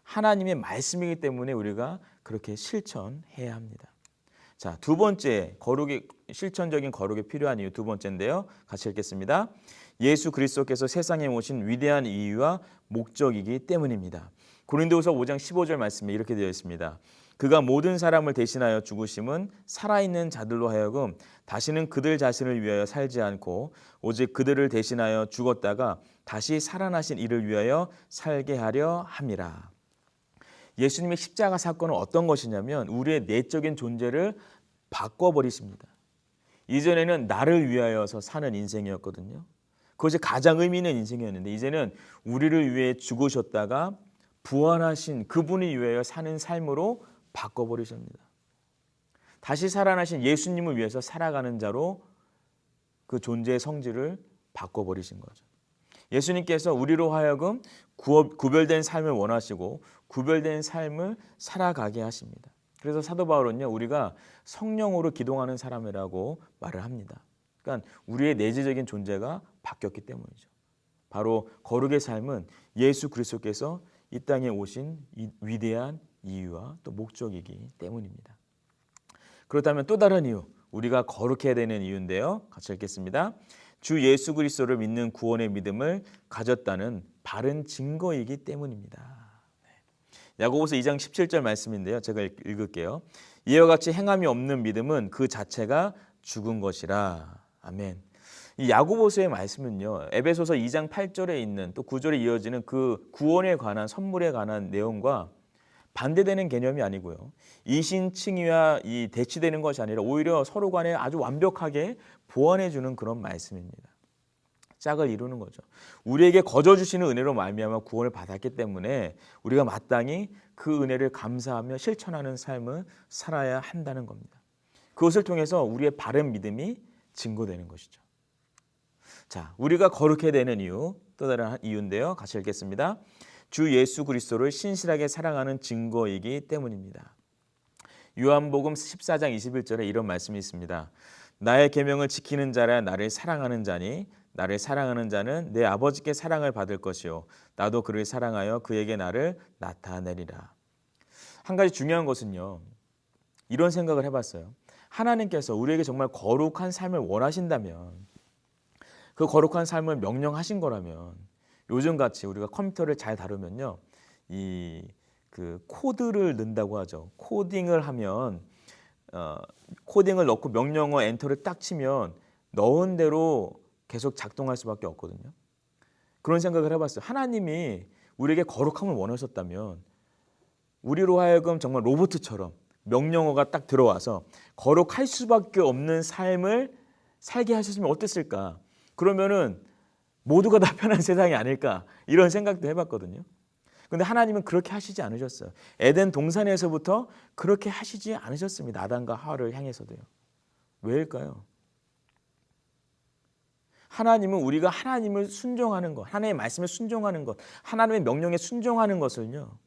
하나님의 말씀이기 때문에 우리가 그렇게 실천해야 합니다. 자, 두 번째 실천적인 거룩이 필요한 이유 두 번째인데요. 같이 읽겠습니다. 예수 그리스도께서 세상에 오신 위대한 이유와 목적이기 때문입니다. 고린도후서 5장 15절 말씀에 이렇게 되어 있습니다. 그가 모든 사람을 대신하여 죽으심은 살아있는 자들로 하여금 다시는 그들 자신을 위하여 살지 않고 오직 그들을 대신하여 죽었다가 다시 살아나신 이를 위하여 살게 하려 함이라. 예수님의 십자가 사건은 어떤 것이냐면 우리의 내적인 존재를 바꿔버리십니다. 이전에는 나를 위하여서 사는 인생이었거든요. 그것이 가장 의미 있는 인생이었는데 이제는 우리를 위해 죽으셨다가 부활하신 그분이 위하여 사는 삶으로 바꿔버리십니다. 다시 살아나신 예수님을 위해서 살아가는 자로 그 존재의 성질을 바꿔버리신 거죠. 예수님께서 우리로 하여금 구별된 삶을 원하시고 구별된 삶을 살아가게 하십니다. 그래서 사도 바울은요, 우리가 성령으로 기동하는 사람이라고 말을 합니다. 그러니까 우리의 내재적인 존재가 바뀌었기 때문이죠. 바로 거룩의 삶은 예수 그리스도께서 이 땅에 오신 이 위대한 이유와 또 목적이기 때문입니다. 그렇다면 또 다른 이유, 우리가 거룩해야 되는 이유인데요. 같이 읽겠습니다. 주 예수 그리스도를 믿는 구원의 믿음을 가졌다는 바른 증거이기 때문입니다. 야고보서 2장 17절 말씀인데요. 제가 읽을게요. 이와 같이 행함이 없는 믿음은 그 자체가 죽은 것이라. 아멘. 이 야고보서의 말씀은요, 에베소서 2장 8절에 있는 또 9절에 이어지는 그 구원에 관한 선물에 관한 내용과 반대되는 개념이 아니고요, 이신칭의와 이 대치되는 것이 아니라 오히려 서로 간에 아주 완벽하게 보완해 주는 그런 말씀입니다. 짝을 이루는 거죠. 우리에게 거저 주시는 은혜로 말미암아 구원을 받았기 때문에 우리가 마땅히 그 은혜를 감사하며 실천하는 삶을 살아야 한다는 겁니다. 그것을 통해서 우리의 바른 믿음이 증거되는 것이죠. 자, 우리가 거룩해야 되는 이유, 또 다른 이유인데요. 같이 읽겠습니다. 주 예수 그리스도를 신실하게 사랑하는 증거이기 때문입니다. 요한복음 14장 21절에 이런 말씀이 있습니다. 나의 계명을 지키는 자라 나를 사랑하는 자니 나를 사랑하는 자는 내 아버지께 사랑을 받을 것이요 나도 그를 사랑하여 그에게 나를 나타내리라. 한 가지 중요한 것은요, 이런 생각을 해봤어요. 하나님께서 우리에게 정말 거룩한 삶을 원하신다면, 그 거룩한 삶을 명령하신 거라면, 요즘같이 우리가 컴퓨터를 잘 다루면요, 그 코드를 넣는다고 하죠. 코딩을 하면 코딩을 넣고 명령어 엔터를 딱 치면 넣은 대로 계속 작동할 수밖에 없거든요. 그런 생각을 해봤어요. 하나님이 우리에게 거룩함을 원하셨다면 우리로 하여금 정말 로봇처럼 명령어가 딱 들어와서 거룩할 수밖에 없는 삶을 살게 하셨으면 어땠을까? 그러면은 모두가 다 편한 세상이 아닐까? 이런 생각도 해봤거든요. 근데 하나님은 그렇게 하시지 않으셨어요. 에덴 동산에서부터 그렇게 하시지 않으셨습니다. 아담과 하와를 향해서도요. 왜일까요? 하나님은 우리가 하나님을 순종하는 것, 하나님의 말씀에 순종하는 것, 하나님의 명령에 순종하는 것을요,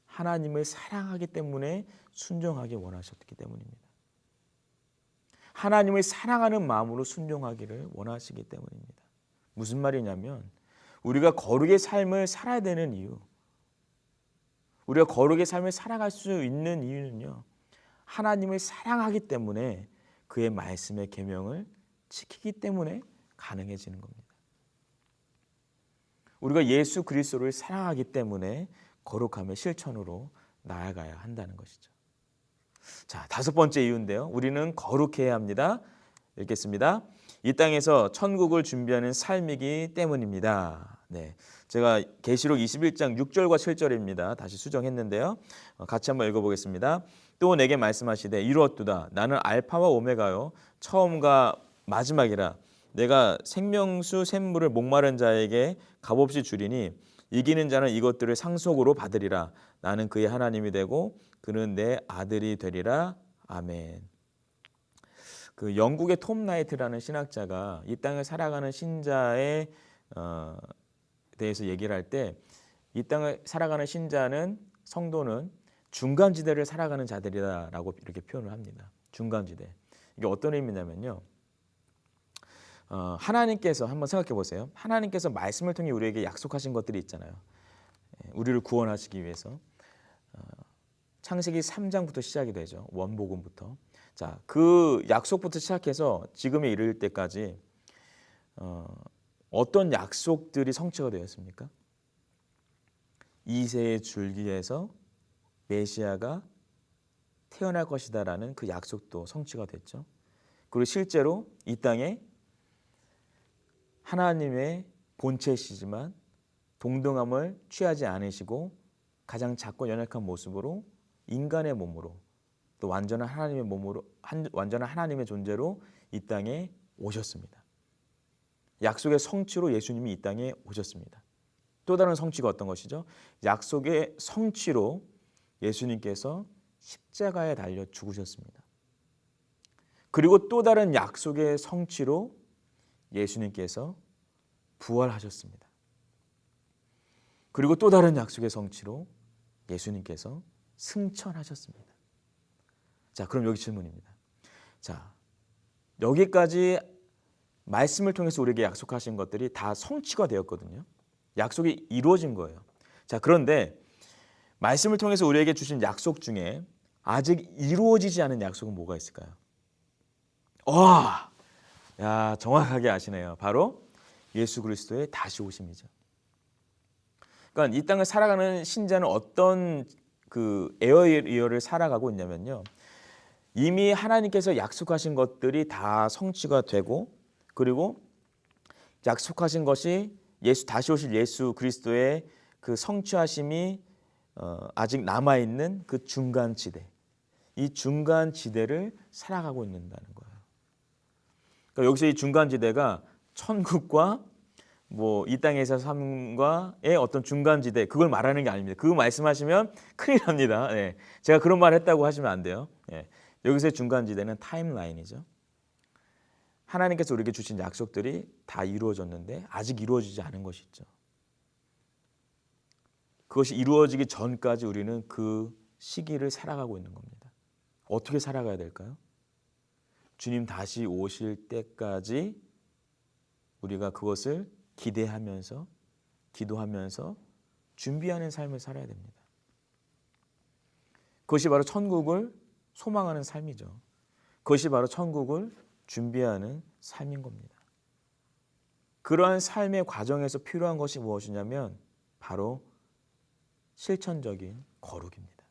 하나님을 사랑하기 때문에 순종하기 원하셨기 때문입니다. 하나님을 사랑하는 마음으로 순종하기를 원하시기 때문입니다. 무슨 말이냐면 우리가 거룩의 삶을 살아야 되는 이유, 우리가 거룩의 삶을 살아갈 수 있는 이유는요, 하나님을 사랑하기 때문에 그의 말씀의 계명을 지키기 때문에 가능해지는 겁니다. 우리가 예수 그리스도를 사랑하기 때문에 거룩함의 실천으로 나아가야 한다는 것이죠. 자, 다섯 번째 이유인데요. 우리는 거룩해야 합니다. 읽겠습니다. 이 땅에서 천국을 준비하는 삶이기 때문입니다. 네, 제가 계시록 21장 6절과 7절입니다. 다시 수정했는데요. 같이 한번 읽어보겠습니다. 또 내게 말씀하시되 이루었도다. 나는 알파와 오메가요 처음과 마지막이라. 내가 생명수 샘물을 목마른 자에게 값없이 주리니 이기는 자는 이것들을 상속으로 받으리라. 나는 그의 하나님이 되고 그는 내 아들이 되리라. 아멘. 그 영국의 톰 나이트라는 신학자가 이 땅을 살아가는 신자에 대해서 얘기를 할 때, 이 땅을 살아가는 신자는, 성도는 중간지대를 살아가는 자들이다라고 이렇게 표현을 합니다. 중간지대. 이게 어떤 의미냐면요, 하나님께서 한번 생각해 보세요. 하나님께서 말씀을 통해 우리에게 약속하신 것들이 있잖아요. 우리를 구원하시기 위해서. 창세기 3장부터 시작이 되죠. 원복음부터. 자, 그 약속부터 시작해서 지금에 이를 때까지 어떤 약속들이 성취가 되었습니까? 이새의 줄기에서 메시아가 태어날 것이다라는 그 약속도 성취가 됐죠. 그리고 실제로 이 땅에 하나님의 본체시지만 동등함을 취하지 않으시고 가장 작고 연약한 모습으로 인간의 몸으로, 또 완전한 하나님의 몸으로, 완전한 하나님의 존재로 이 땅에 오셨습니다. 약속의 성취로 예수님이 이 땅에 오셨습니다. 또 다른 성취가 어떤 것이죠? 약속의 성취로 예수님께서 십자가에 달려 죽으셨습니다. 그리고 또 다른 약속의 성취로 예수님께서 부활하셨습니다. 그리고 또 다른 약속의 성취로 예수님께서 승천하셨습니다. 자, 그럼 여기 질문입니다. 자, 여기까지 말씀을 통해서 우리에게 약속하신 것들이 다 성취가 되었거든요. 약속이 이루어진 거예요. 자, 그런데 말씀을 통해서 우리에게 주신 약속 중에 아직 이루어지지 않은 약속은 뭐가 있을까요? 와, 야, 정확하게 아시네요. 바로 예수 그리스도의 다시 오심이죠. 그러니까 이 땅을 살아가는 신자는 어떤 그 에어리어를 살아가고 있냐면요, 이미 하나님께서 약속하신 것들이 다 성취가 되고, 그리고 약속하신 것이 다시 오실 예수 그리스도의 그 성취하심이 아직 남아있는 그 중간지대, 이 중간지대를 살아가고 있는다는 거예요. 그러니까 여기서 이 중간지대가 천국과 뭐 이 땅에서 삶과의 어떤 중간지대, 그걸 말하는 게 아닙니다. 그거 말씀하시면 큰일 납니다. 네. 제가 그런 말 했다고 하시면 안 돼요. 네. 여기서의 중간지대는 타임라인이죠. 하나님께서 우리에게 주신 약속들이 다 이루어졌는데 아직 이루어지지 않은 것이 있죠. 그것이 이루어지기 전까지 우리는 그 시기를 살아가고 있는 겁니다. 어떻게 살아가야 될까요? 주님 다시 오실 때까지 우리가 그것을 기대하면서, 기도하면서 준비하는 삶을 살아야 됩니다. 그것이 바로 천국을 소망하는 삶이죠. 그것이 바로 천국을 준비하는 삶인 겁니다. 그러한 삶의 과정에서 필요한 것이 무엇이냐면 바로 실천적인 거룩입니다.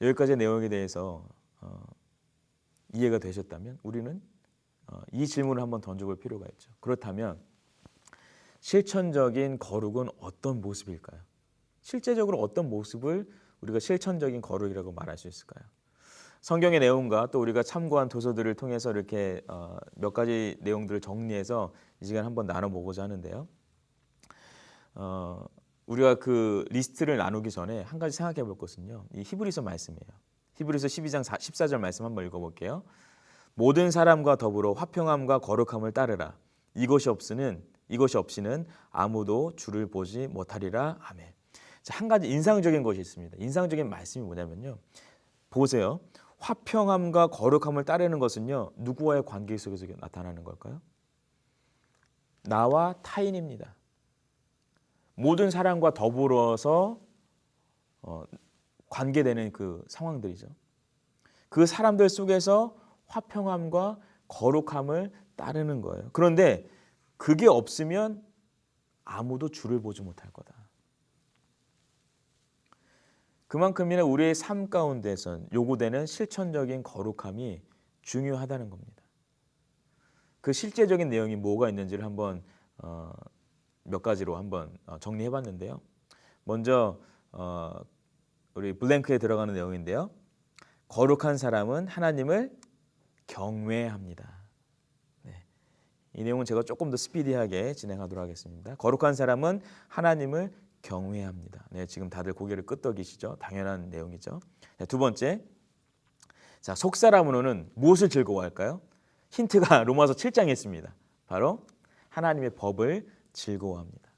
여기까지의 내용에 대해서 이해가 되셨다면 우리는 이 질문을 한번 던져볼 필요가 있죠. 그렇다면 실천적인 거룩은 어떤 모습일까요? 실제적으로 어떤 모습을 우리가 실천적인 거룩이라고 말할 수 있을까요? 성경의 내용과 또 우리가 참고한 도서들을 통해서 이렇게 몇 가지 내용들을 정리해서 이 시간 한번 나눠보고자 하는데요. 우리가 그 리스트를 나누기 전에 한 가지 생각해 볼 것은요. 이 히브리서 말씀이에요. 히브리서 12장 14절 말씀 한번 읽어볼게요. 모든 사람과 더불어 화평함과 거룩함을 따르라. 이것이 없이는 아무도 주를 보지 못하리라. 아멘. 자, 한 가지 인상적인 것이 있습니다. 인상적인 말씀이 뭐냐면요. 보세요. 화평함과 거룩함을 따르는 것은요. 누구와의 관계 속에서 나타나는 걸까요? 나와 타인입니다. 모든 사람과 더불어서 관계되는 그 상황들이죠. 그 사람들 속에서 화평함과 거룩함을 따르는 거예요. 그런데 그게 없으면 아무도 주를 보지 못할 거다. 그만큼이나 우리의 삶 가운데선 요구되는 실천적인 거룩함이 중요하다는 겁니다. 그 실제적인 내용이 뭐가 있는지를 한번 몇 가지로 한번 정리해 봤는데요. 먼저 우리 블랭크에 들어가는 내용인데요. 거룩한 사람은 하나님을 경외합니다. 네. 이 내용은 제가 조금 더 스피디하게 진행하도록 하겠습니다. 거룩한 사람은 하나님을 경외합니다. 네, 지금 다들 고개를 끄덕이시죠? 당연한 내용이죠. 네, 두 번째, 자, 속사람으로는 무엇을 즐거워할까요? 힌트가 로마서 7장에 있습니다. 바로 하나님의 법을 즐거워합니다.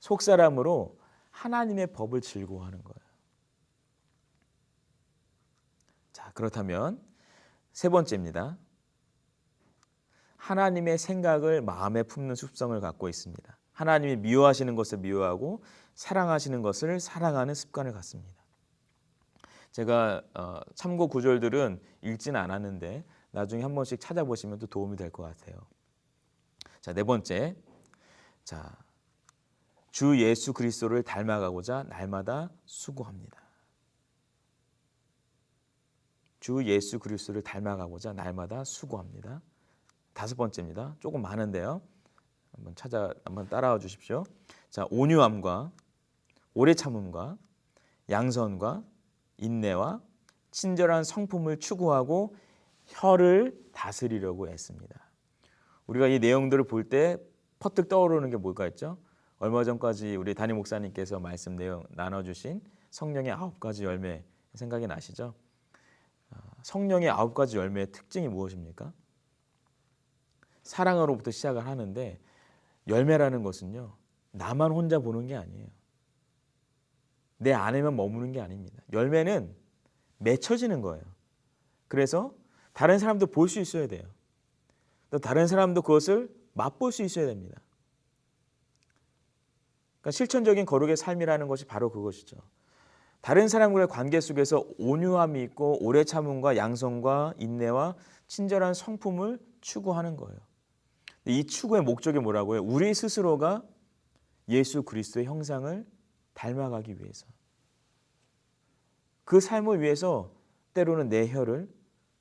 속사람으로 하나님의 법을 즐거워하는 거예요. 자, 그렇다면 세 번째입니다. 하나님의 생각을 마음에 품는 습성을 갖고 있습니다. 하나님이 미워하시는 것을 미워하고 사랑하시는 것을 사랑하는 습관을 갖습니다. 제가 참고 구절들은 읽지는 않았는데 나중에 한 번씩 찾아보시면 또 도움이 될 것 같아요. 자, 네 번째, 자, 주 예수 그리스도를 닮아가고자 날마다 수고합니다. 주 예수 그리스도를 닮아가고자 날마다 수고합니다. 다섯 번째입니다. 조금 많은데요. 한번 따라와 주십시오. 자, 온유함과 오래 참음과 양선과 인내와 친절한 성품을 추구하고 혀를 다스리려고 애씁니다. 우리가 이 내용들을 볼 때 퍼뜩 떠오르는 게 뭘까 했죠? 얼마 전까지 우리 담임 목사님께서 말씀 내용 나눠주신 성령의 9가지 열매 생각이 나시죠? 성령의 9가지 열매의 특징이 무엇입니까? 사랑으로부터 시작을 하는데 열매라는 것은요. 나만 혼자 보는 게 아니에요. 내 안에만 머무는 게 아닙니다. 열매는 맺혀지는 거예요. 그래서 다른 사람도 볼 수 있어야 돼요. 또 다른 사람도 그것을 맛볼 수 있어야 됩니다. 그러니까 실천적인 거룩의 삶이라는 것이 바로 그것이죠. 다른 사람과의 관계 속에서 온유함이 있고 오래 참음과 양성과 인내와 친절한 성품을 추구하는 거예요. 이 추구의 목적이 뭐라고요? 우리 스스로가 예수 그리스도의 형상을 닮아가기 위해서. 그 삶을 위해서 때로는 내 혀를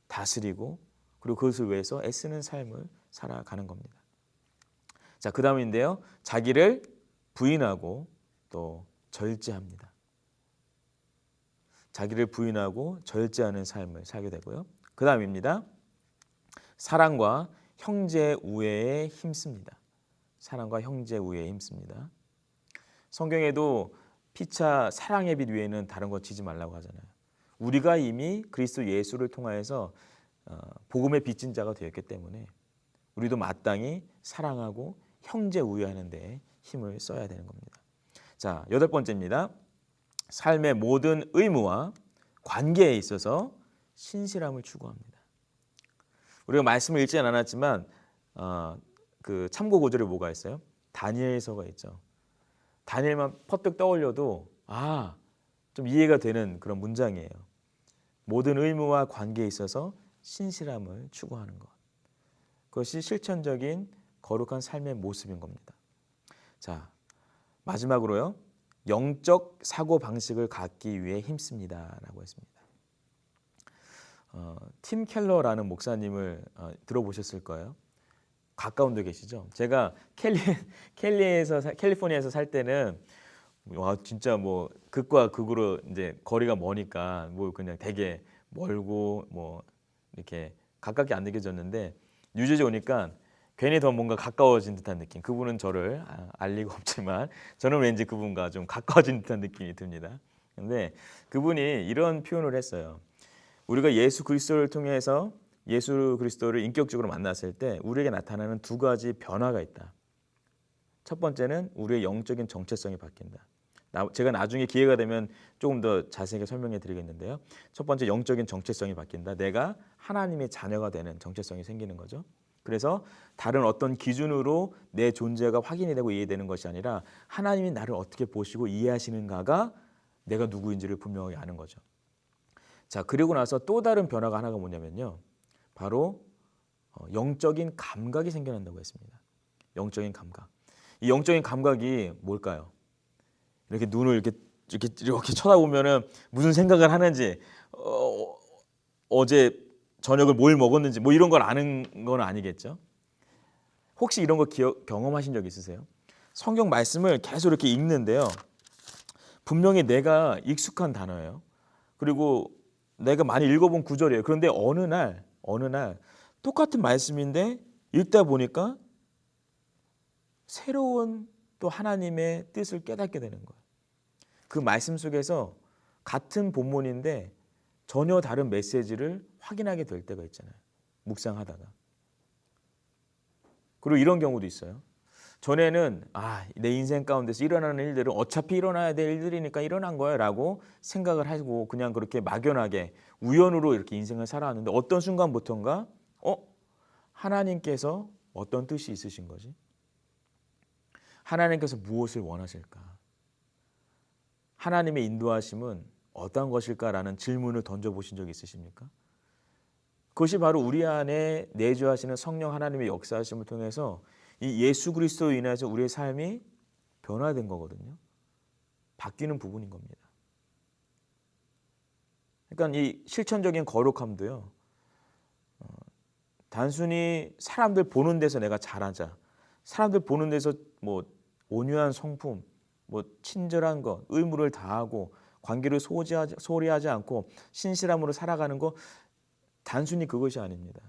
다스리고 그리고 그것을 위해서 애쓰는 삶을 살아가는 겁니다. 자, 그 다음인데요. 자기를 부인하고 또 절제합니다. 자기를 부인하고 절제하는 삶을 살게 되고요. 그 다음입니다. 사랑과 형제 우애에 힘씁니다. 사랑과 형제 우애에 힘씁니다. 성경에도 피차 사랑의 빛 위에는 다른 것 지지 말라고 하잖아요. 우리가 이미 그리스도 예수를 통하여서 복음의 빚진 자가 되었기 때문에 우리도 마땅히 사랑하고 형제 우애하는 데 힘을 써야 되는 겁니다. 자, 8번째입니다. 삶의 모든 의무와 관계에 있어서 신실함을 추구합니다. 우리가 말씀을 읽지는 않았지만 그 참고 구절에 뭐가 있어요? 다니엘서가 있죠. 다니엘만 퍼뜩 떠올려도 좀 이해가 되는 그런 문장이에요. 모든 의무와 관계에 있어서 신실함을 추구하는 것. 그것이 실천적인 거룩한 삶의 모습인 겁니다. 자, 마지막으로요. 영적 사고 방식을 갖기 위해 힘씁니다라고 했습니다. 팀 켈러라는 목사님을 들어보셨을 거예요. 가까운 데 계시죠? 제가 캘리포니아에서 살 때는 와 진짜 뭐 극과 극으로 이제 거리가 머니까 뭐 그냥 되게 멀고 뭐 이렇게 가깝게 안 느껴졌는데 뉴저지 오니까 괜히 더 뭔가 가까워진 듯한 느낌. 그분은 저를 알 리가 없지만 저는 왠지 그분과 좀 가까워진 듯한 느낌이 듭니다. 근데 그분이 이런 표현을 했어요. 우리가 예수 그리스도를 통해서 예수 그리스도를 인격적으로 만났을 때 우리에게 나타나는 두 가지 변화가 있다. 첫 번째는 우리의 영적인 정체성이 바뀐다. 제가 나중에 기회가 되면 조금 더 자세하게 설명해 드리겠는데요. 첫 번째 영적인 정체성이 바뀐다. 내가 하나님의 자녀가 되는 정체성이 생기는 거죠. 그래서 다른 어떤 기준으로 내 존재가 확인이 되고 이해되는 것이 아니라 하나님이 나를 어떻게 보시고 이해하시는가가 내가 누구인지를 분명하게 아는 거죠. 자, 그리고 나서 또 다른 변화가 하나가 뭐냐면요. 바로 영적인 감각이 생겨난다고 했습니다. 영적인 감각. 이 영적인 감각이 뭘까요? 이렇게 눈을 이렇게 쳐다보면은 무슨 생각을 하는지, 어제 저녁을 뭘 먹었는지 뭐 이런 걸 아는 건 아니겠죠? 혹시 이런 거 경험하신 적 있으세요? 성경 말씀을 계속 이렇게 읽는데요. 분명히 내가 익숙한 단어예요. 그리고 내가 많이 읽어본 구절이에요. 그런데 어느 날 똑같은 말씀인데 읽다 보니까 새로운 또 하나님의 뜻을 깨닫게 되는 거예요. 그 말씀 속에서 같은 본문인데 전혀 다른 메시지를 확인하게 될 때가 있잖아요. 묵상하다가. 그리고 이런 경우도 있어요. 전에는 내 인생 가운데서 일어나는 일들은 어차피 일어나야 될 일들이니까 일어난 거야 라고 생각을 하고 그냥 그렇게 막연하게 우연으로 이렇게 인생을 살아왔는데 어떤 순간부터인가 하나님께서 어떤 뜻이 있으신 거지? 하나님께서 무엇을 원하실까? 하나님의 인도하심은 어떤 것일까라는 질문을 던져보신 적 있으십니까? 그것이 바로 우리 안에 내주하시는 성령 하나님의 역사하심을 통해서 이 예수 그리스도로 인해서 우리의 삶이 변화된 거거든요. 바뀌는 부분인 겁니다. 그러니까 이 실천적인 거룩함도요. 단순히 사람들 보는 데서 내가 잘하자. 사람들 보는 데서 뭐 온유한 성품, 뭐 친절한 것, 의무를 다하고 관계를 소홀히 하지 않고 신실함으로 살아가는 거 단순히 그것이 아닙니다.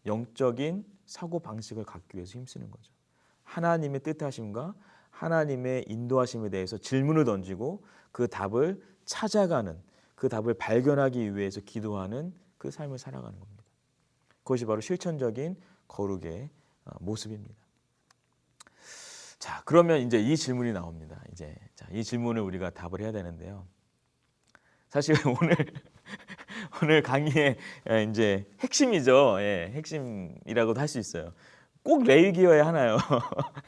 영적인 사고 방식을 갖기 위해서 힘쓰는 거죠. 하나님의 뜻하심과 하나님의 인도하심에 대해서 질문을 던지고 그 답을 찾아가는, 그 답을 발견하기 위해서 기도하는 그 삶을 살아가는 겁니다. 그것이 바로 실천적인 거룩의 모습입니다. 자, 그러면 이제 이 질문이 나옵니다. 이 질문을 우리가 답을 해야 되는데요. 사실 오늘 강의의 이제 핵심이죠. 핵심이라고도 할 수 있어요. 꼭 레위기여야 하나요?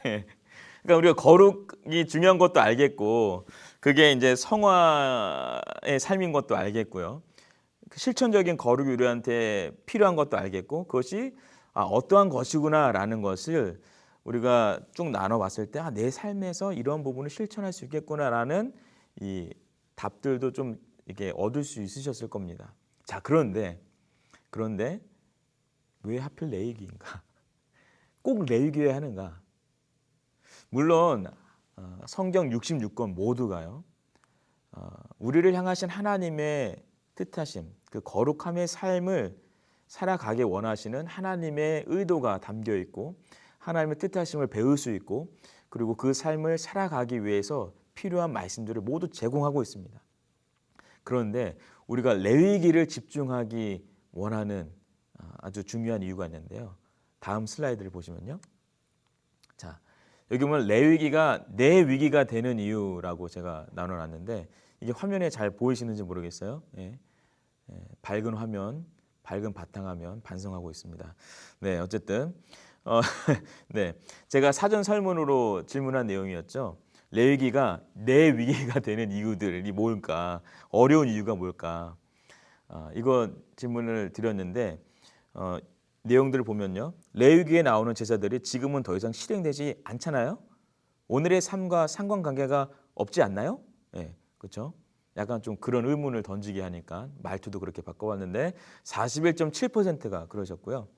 그러니까 우리가 거룩이 중요한 것도 알겠고, 그게 이제 성화의 삶인 것도 알겠고요. 실천적인 거룩이 우리한테 필요한 것도 알겠고, 그것이 어떠한 것이구나라는 것을 우리가 쭉 나눠봤을 때 내 삶에서 이런 부분을 실천할 수 있겠구나라는 이 답들도 좀 이렇게 얻을 수 있으셨을 겁니다. 자, 그런데 왜 하필 레위기인가? 꼭 레위기여야 하는가? 물론 성경 66권 모두가요. 우리를 향하신 하나님의 뜻하심, 그 거룩함의 삶을 살아가게 원하시는 하나님의 의도가 담겨 있고 하나님의 뜻하심을 배울 수 있고 그리고 그 삶을 살아가기 위해서 필요한 말씀들을 모두 제공하고 있습니다. 그런데 우리가 레위기를 집중하기 원하는 아주 중요한 이유가 있는데요. 다음 슬라이드를 보시면요. 자, 여기 보면 레위기가 내 위기가 되는 이유라고 제가 나눠놨는데 이게 화면에 잘 보이시는지 모르겠어요. 밝은 화면, 밝은 바탕화면 반성하고 있습니다. 네, 어쨌든 네, 제가 사전 설문으로 질문한 내용이었죠. 레위기가 내 위기가 되는 이유들이 뭘까? 어려운 이유가 뭘까? 이거 질문을 드렸는데 내용들을 보면요. 레위기에 나오는 제사들이 지금은 더 이상 실행되지 않잖아요. 오늘의 삶과 상관관계가 없지 않나요? 네, 그렇죠. 약간 좀 그런 의문을 던지게 하니까 말투도 그렇게 바꿔봤는데 41.7%가 그러셨고요.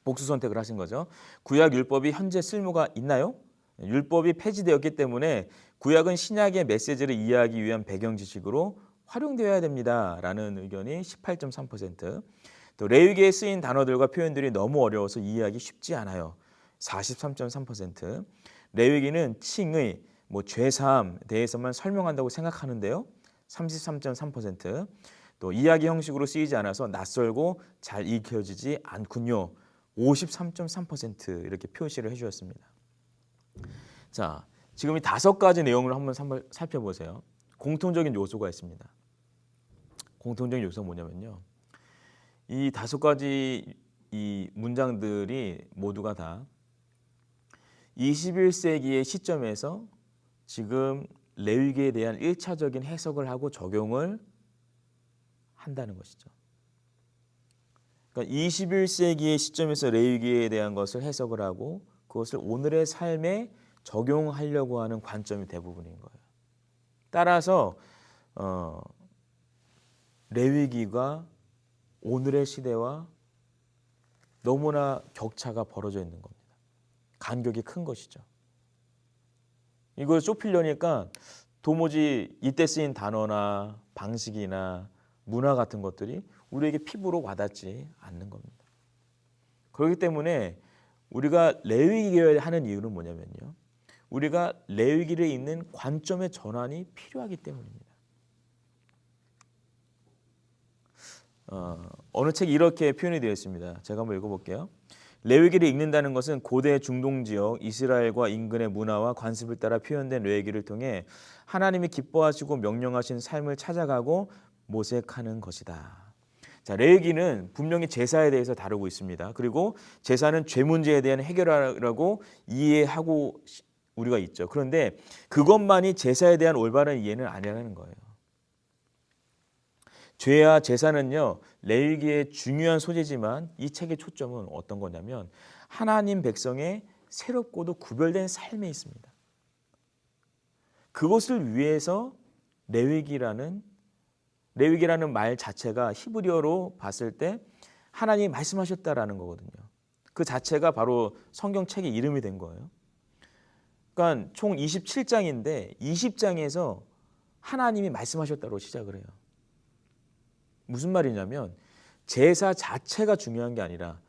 복수 선택을 하신 거죠. 구약 율법이 현재 쓸모가 있나요? 율법이 폐지되었기 때문에 구약은 신약의 메시지를 이해하기 위한 배경 지식으로 활용되어야 됩니다라는 의견이 18.3%. 또 레위기에 쓰인 단어들과 표현들이 너무 어려워서 이해하기 쉽지 않아요. 43.3%. 레위기는 칭의, 죄사함에 대해서만 설명한다고 생각하는데요. 33.3%. 또 이야기 형식으로 쓰이지 않아서 낯설고 잘 익혀지지 않군요. 53.3% 이렇게 표시를 해주셨습니다. 자, 지금 이 5가지 내용을 한번 살펴보세요. 공통적인 요소가 있습니다. 공통적인 요소가 뭐냐면요. 이 5가지 이 문장들이 모두가 다 21세기의 시점에서 지금 레위기에 대한 1차적인 해석을 하고 적용을 한다는 것이죠. 그러니까 21세기의 시점에서 레위기에 대한 것을 해석을 하고 그것을 오늘의 삶에 적용하려고 하는 관점이 대부분인 거예요. 따라서 레위기가 오늘의 시대와 너무나 격차가 벌어져 있는 겁니다. 간격이 큰 것이죠. 이걸 좁히려니까 도무지 이때 쓰인 단어나 방식이나 문화 같은 것들이 우리에게 피부로 와닿지 않는 겁니다. 그렇기 때문에 우리가 레위기를 하는 이유는 뭐냐면요. 우리가 레위기를 읽는 관점의 전환이 필요하기 때문입니다. 어느 책이 이렇게 표현이 되어 있습니다. 제가 한번 읽어볼게요. 레위기를 읽는다는 것은 고대 중동 지역 이스라엘과 인근의 문화와 관습을 따라 표현된 레위기를 통해 하나님이 기뻐하시고 명령하신 삶을 찾아가고 모색하는 것이다. 자, 레위기는 분명히 제사에 대해서 다루고 있습니다. 그리고 제사는 죄 문제에 대한 해결하라고 이해하고 우리가 있죠. 그런데 그것만이 제사에 대한 올바른 이해는 아니라는 거예요. 죄와 제사는요, 레위기의 중요한 소재지만 이 책의 초점은 어떤 거냐면 하나님 백성의 새롭고도 구별된 삶에 있습니다. 그것을 위해서 레위기라는 말 자체가 히브리어로 봤을 때 하나님이 말씀하셨다라는 거거든요. 그 자체가 바로 성경책의 이름이 된 거예요. 그러니까 총 27장인데 20장에서 하나님이 말씀하셨다고 시작을 해요. 무슨 말이냐면 제사 자체가 중요한 게 아니라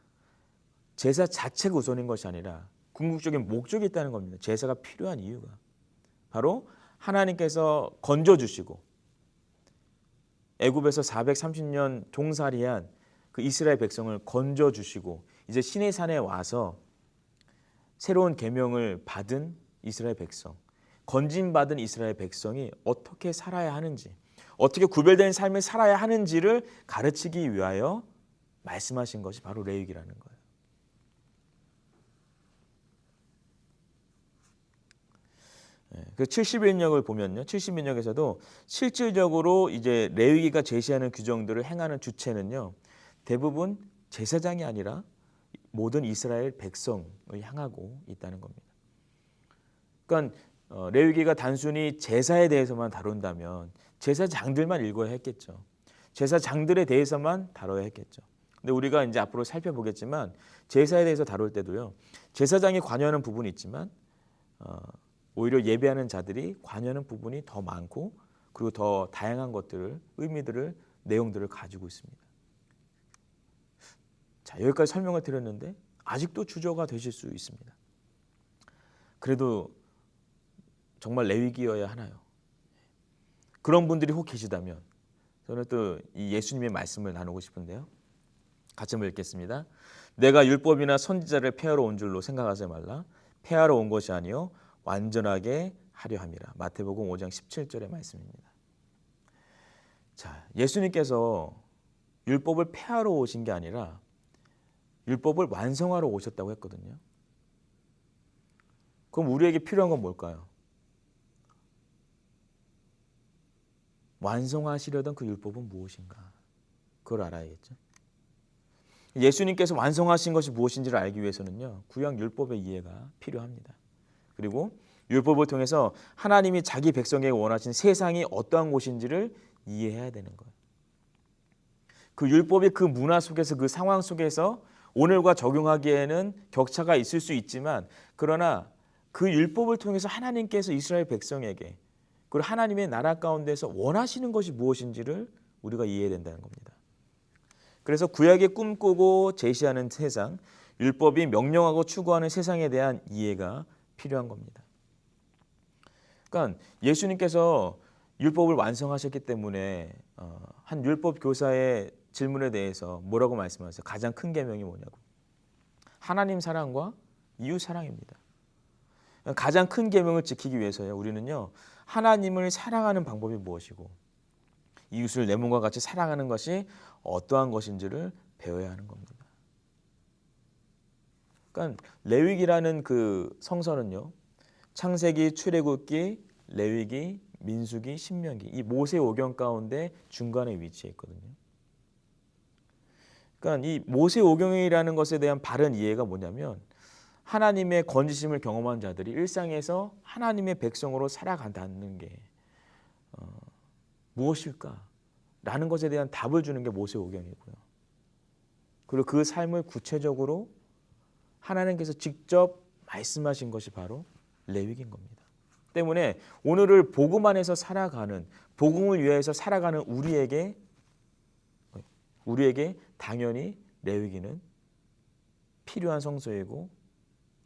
제사 자체가 우선인 것이 아니라 궁극적인 목적이 있다는 겁니다. 제사가 필요한 이유가 바로 하나님께서 건져주시고 애굽에서 430년 종살이한 그 이스라엘 백성을 건져주시고 이제 시내 산에 와서 새로운 계명을 받은 이스라엘 백성, 건진받은 이스라엘 백성이 어떻게 살아야 하는지, 어떻게 구별된 삶을 살아야 하는지를 가르치기 위하여 말씀하신 것이 바로 레위기라는 거예요. 그 70인역을 보면요, 70인역에서도 실질적으로 이제 레위기가 제시하는 규정들을 행하는 주체는요, 대부분 제사장이 아니라 모든 이스라엘 백성을 향하고 있다는 겁니다. 그러니까 레위기가 단순히 제사에 대해서만 다룬다면 제사장들만 읽어야 했겠죠. 제사장들에 대해서만 다뤄야 했겠죠. 근데 우리가 이제 앞으로 살펴보겠지만 제사에 대해서 다룰 때도요, 제사장이 관여하는 부분이 있지만 오히려 예배하는 자들이 관여하는 부분이 더 많고 그리고 더 다양한 것들을, 의미들을, 내용들을 가지고 있습니다. 자, 여기까지 설명을 드렸는데 아직도 주저가 되실 수 있습니다. 그래도 정말 레위기여야 하나요? 그런 분들이 혹 계시다면 저는 또 이 예수님의 말씀을 나누고 싶은데요. 같이 한번 읽겠습니다. 내가 율법이나 선지자를 폐하러 온 줄로 생각하지 말라. 폐하러 온 것이 아니요 완전하게 하려 함이라. 마태복음 5장 17절의 말씀입니다. 자, 예수님께서 율법을 폐하러 오신 게 아니라 율법을 완성하러 오셨다고 했거든요. 그럼 우리에게 필요한 건 뭘까요? 완성하시려던 그 율법은 무엇인가? 그걸 알아야겠죠. 예수님께서 완성하신 것이 무엇인지를 알기 위해서는요, 구약 율법의 이해가 필요합니다. 그리고 율법을 통해서 하나님이 자기 백성에게 원하신 세상이 어떠한 곳인지를 이해해야 되는 거예요. 그 율법의 그 문화 속에서 그 상황 속에서 오늘과 적용하기에는 격차가 있을 수 있지만 그러나 그 율법을 통해서 하나님께서 이스라엘 백성에게 그리고 하나님의 나라 가운데서 원하시는 것이 무엇인지를 우리가 이해해야 된다는 겁니다. 그래서 구약에 꿈꾸고 제시하는 세상, 율법이 명령하고 추구하는 세상에 대한 이해가 필요한 겁니다. 그러니까 예수님께서 율법을 완성하셨기 때문에 한 율법 교사의 질문에 대해서 뭐라고 말씀하세요? 가장 큰 계명이 뭐냐고. 하나님 사랑과 이웃 사랑입니다. 가장 큰 계명을 지키기 위해서요. 우리는요. 하나님을 사랑하는 방법이 무엇이고 이웃을 내 몸과 같이 사랑하는 것이 어떠한 것인지를 배워야 하는 겁니다. 그러니까 레위기라는 그 성서는요. 창세기, 출애굽기, 레위기, 민수기, 신명기 이 모세 오경 가운데 중간에 위치해 있거든요. 그러니까 이 모세 오경이라는 것에 대한 바른 이해가 뭐냐면 하나님의 건지심을 경험한 자들이 일상에서 하나님의 백성으로 살아간다는 게 무엇일까라는 것에 대한 답을 주는 게 모세 오경이고요. 그리고 그 삶을 구체적으로 하나님께서 직접 말씀하신 것이 바로 레위기인 겁니다. 때문에 오늘을 복음 안에서 살아가는 복음을 위해서 살아가는 우리에게 당연히 레위기는 필요한 성서이고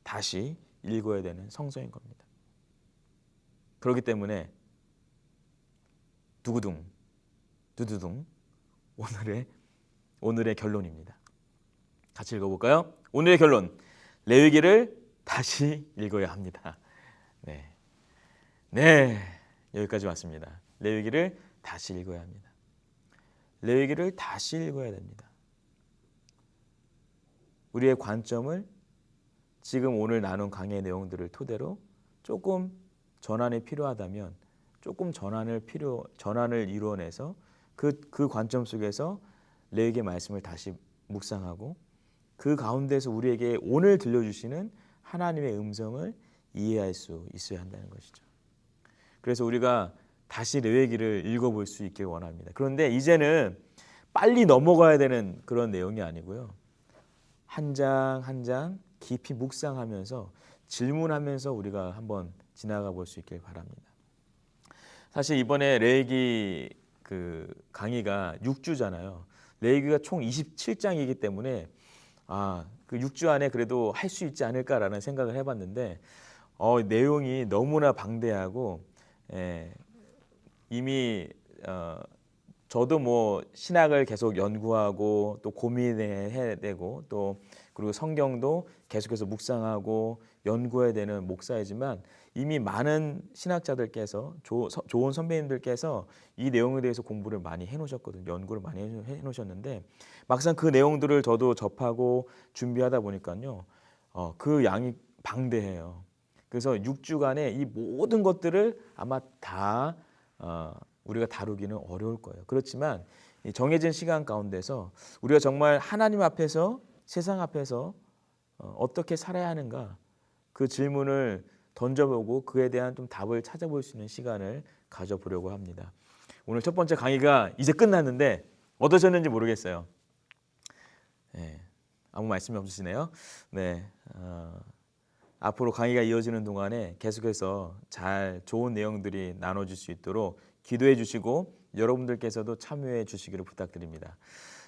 다시 읽어야 되는 성서인 겁니다. 그렇기 때문에 두구둥 오늘의 결론입니다. 같이 읽어볼까요? 오늘의 결론 레위기를 다시 읽어야 합니다. 네, 여기까지 왔습니다. 레위기를 다시 읽어야 합니다. 레위기를 다시 읽어야 됩니다. 우리의 관점을 지금 오늘 나눈 강의 내용들을 토대로 조금 전환이 필요하다면 조금 전환을 이루어내서 그 관점 속에서 레위기의 말씀을 다시 묵상하고 그 가운데서 우리에게 오늘 들려주시는 하나님의 음성을 이해할 수 있어야 한다는 것이죠. 그래서 우리가 다시 레위기를 읽어볼 수 있길 원합니다. 그런데 이제는 빨리 넘어가야 되는 그런 내용이 아니고요. 한 장 한 장 깊이 묵상하면서 질문하면서 우리가 한번 지나가 볼 수 있길 바랍니다. 사실 이번에 레위기 그 강의가 6주잖아요. 레위기가 총 27장이기 때문에 그 6주 안에 그래도 할 수 있지 않을까라는 생각을 해봤는데 내용이 너무나 방대하고 이미 저도 뭐 신학을 계속 연구하고 또 고민해야 되고 또 그리고 성경도 계속해서 묵상하고 연구해야 되는 목사이지만 이미 많은 신학자들께서 좋은 선배님들께서 이 내용에 대해서 공부를 많이 해놓으셨거든요. 연구를 많이 해놓으셨는데 막상 그 내용들을 저도 접하고 준비하다 보니까요. 그 양이 방대해요. 그래서 6주간에 이 모든 것들을 아마 다 우리가 다루기는 어려울 거예요. 그렇지만 정해진 시간 가운데서 우리가 정말 하나님 앞에서 세상 앞에서 어떻게 살아야 하는가 그 질문을 던져보고 그에 대한 좀 답을 찾아볼 수 있는 시간을 가져보려고 합니다. 오늘 첫 번째 강의가 이제 끝났는데 어떠셨는지 모르겠어요. 아무 말씀이 없으시네요. 앞으로 강의가 이어지는 동안에 계속해서 좋은 내용들이 나눠질 수 있도록 기도해 주시고 여러분들께서도 참여해 주시기를 부탁드립니다.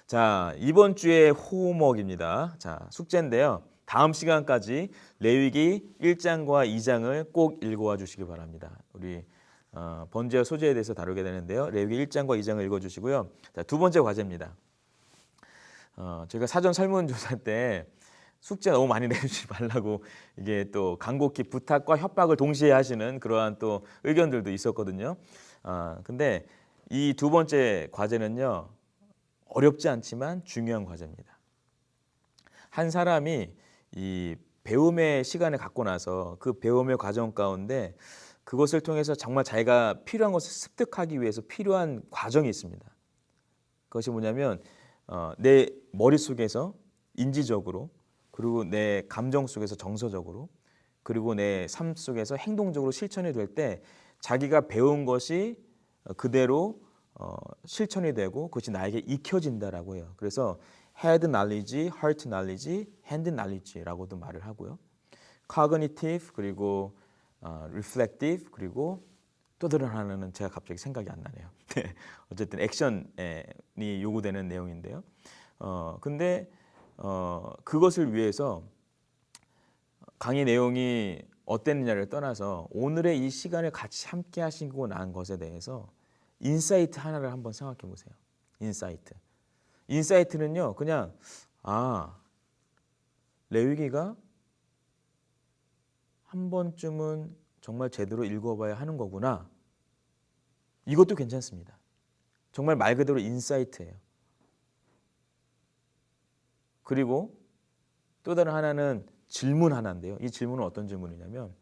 자, 이번 주의 호목입니다. 자, 숙제인데요. 다음 시간까지 레위기 1장과 2장을 꼭 읽어와 주시기 바랍니다. 우리 번제와 소제에 대해서 다루게 되는데요. 레위기 1장과 2장을 읽어주시고요. 자, 두 번째 과제입니다. 저희가 사전 설문조사 때 숙제 너무 많이 내주지 말라고 이게 또 간곡히 부탁과 협박을 동시에 하시는 그러한 또 의견들도 있었거든요. 근데 이 두 번째 과제는요. 어렵지 않지만 중요한 과제입니다. 한 사람이 이 배움의 시간을 갖고 나서 그 배움의 과정 가운데 그것을 통해서 정말 자기가 필요한 것을 습득하기 위해서 필요한 과정이 있습니다. 그것이 뭐냐면 내 머릿속에서 인지적으로 그리고 내 감정 속에서 정서적으로 그리고 내 삶 속에서 행동적으로 실천이 될 때 자기가 배운 것이 그대로 실천이 되고 그것이 나에게 익혀진다라고 해요. 그래서 head knowledge, heart knowledge, hand knowledge라고도 말을 하고요. cognitive 그리고 reflective 그리고 또 다른 하나는 제가 갑자기 생각이 안 나네요. 네, 어쨌든 액션이 요구되는 내용인데요. 근데 그것을 위해서 강의 내용이 어땠느냐를 떠나서 오늘의 이 시간을 같이 함께 하시고 난 것에 대해서 인사이트 하나를 한번 생각해 보세요. 인사이트는요, 그냥 레위기가 한 번쯤은 정말 제대로 읽어봐야 하는 거구나. 이것도 괜찮습니다. 정말 말 그대로 인사이트예요. 그리고 또 다른 하나는 질문 하나인데요. 이 질문은 어떤 질문이냐면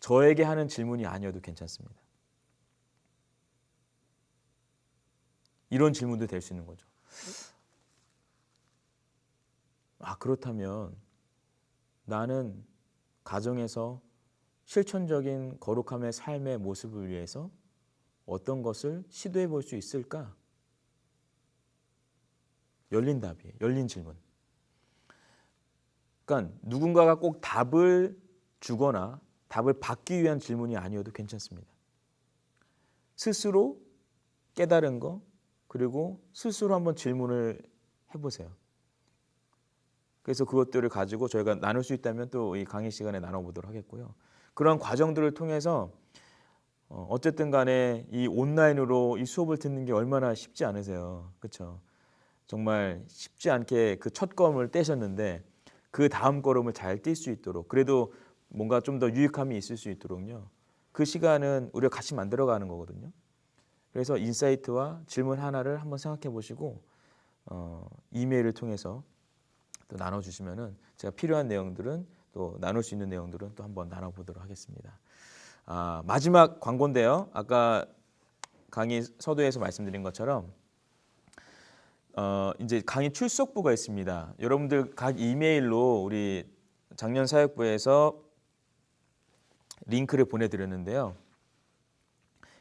저에게 하는 질문이 아니어도 괜찮습니다. 이런 질문도 될 수 있는 거죠. 그렇다면 나는 가정에서 실천적인 거룩함의 삶의 모습을 위해서 어떤 것을 시도해 볼 수 있을까? 열린 답이에요. 열린 질문. 그러니까 누군가가 꼭 답을 주거나 답을 받기 위한 질문이 아니어도 괜찮습니다. 스스로 깨달은 거 그리고 스스로 한번 질문을 해보세요. 그래서 그것들을 가지고 저희가 나눌 수 있다면 또 이 강의 시간에 나눠보도록 하겠고요. 그런 과정들을 통해서 어쨌든 간에 이 온라인으로 이 수업을 듣는 게 얼마나 쉽지 않으세요. 그렇죠? 정말 쉽지 않게 그 첫 걸음을 떼셨는데 그 다음 걸음을 잘 뛸 수 있도록 그래도 뭔가 좀 더 유익함이 있을 수 있도록요. 그 시간은 우리가 같이 만들어가는 거거든요. 그래서 인사이트와 질문 하나를 한번 생각해 보시고 이메일을 통해서 또 나눠주시면은 제가 필요한 내용들은 또 나눌 수 있는 내용들은 또 한번 나눠보도록 하겠습니다. 마지막 광고인데요. 아까 강의 서두에서 말씀드린 것처럼 이제 강의 출석부가 있습니다. 여러분들 각 이메일로 우리 작년 사역부에서 링크를 보내드렸는데요.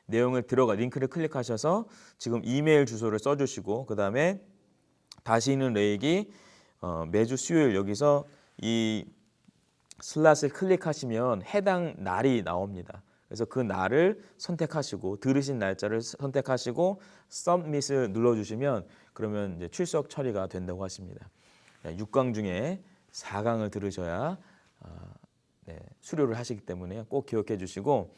내용을 링크를 클릭하셔서 지금 이메일 주소를 써주시고 그 다음에 다시 있는 레이기 매주 수요일 여기서 이 슬롯을 클릭하시면 해당 날이 나옵니다. 그래서 그 날을 선택하시고 들으신 날짜를 선택하시고 submit을 눌러주시면 그러면 이제 출석 처리가 된다고 하십니다. 6강 중에 4강을 들으셔야 수료를 하시기 때문에 꼭 기억해 주시고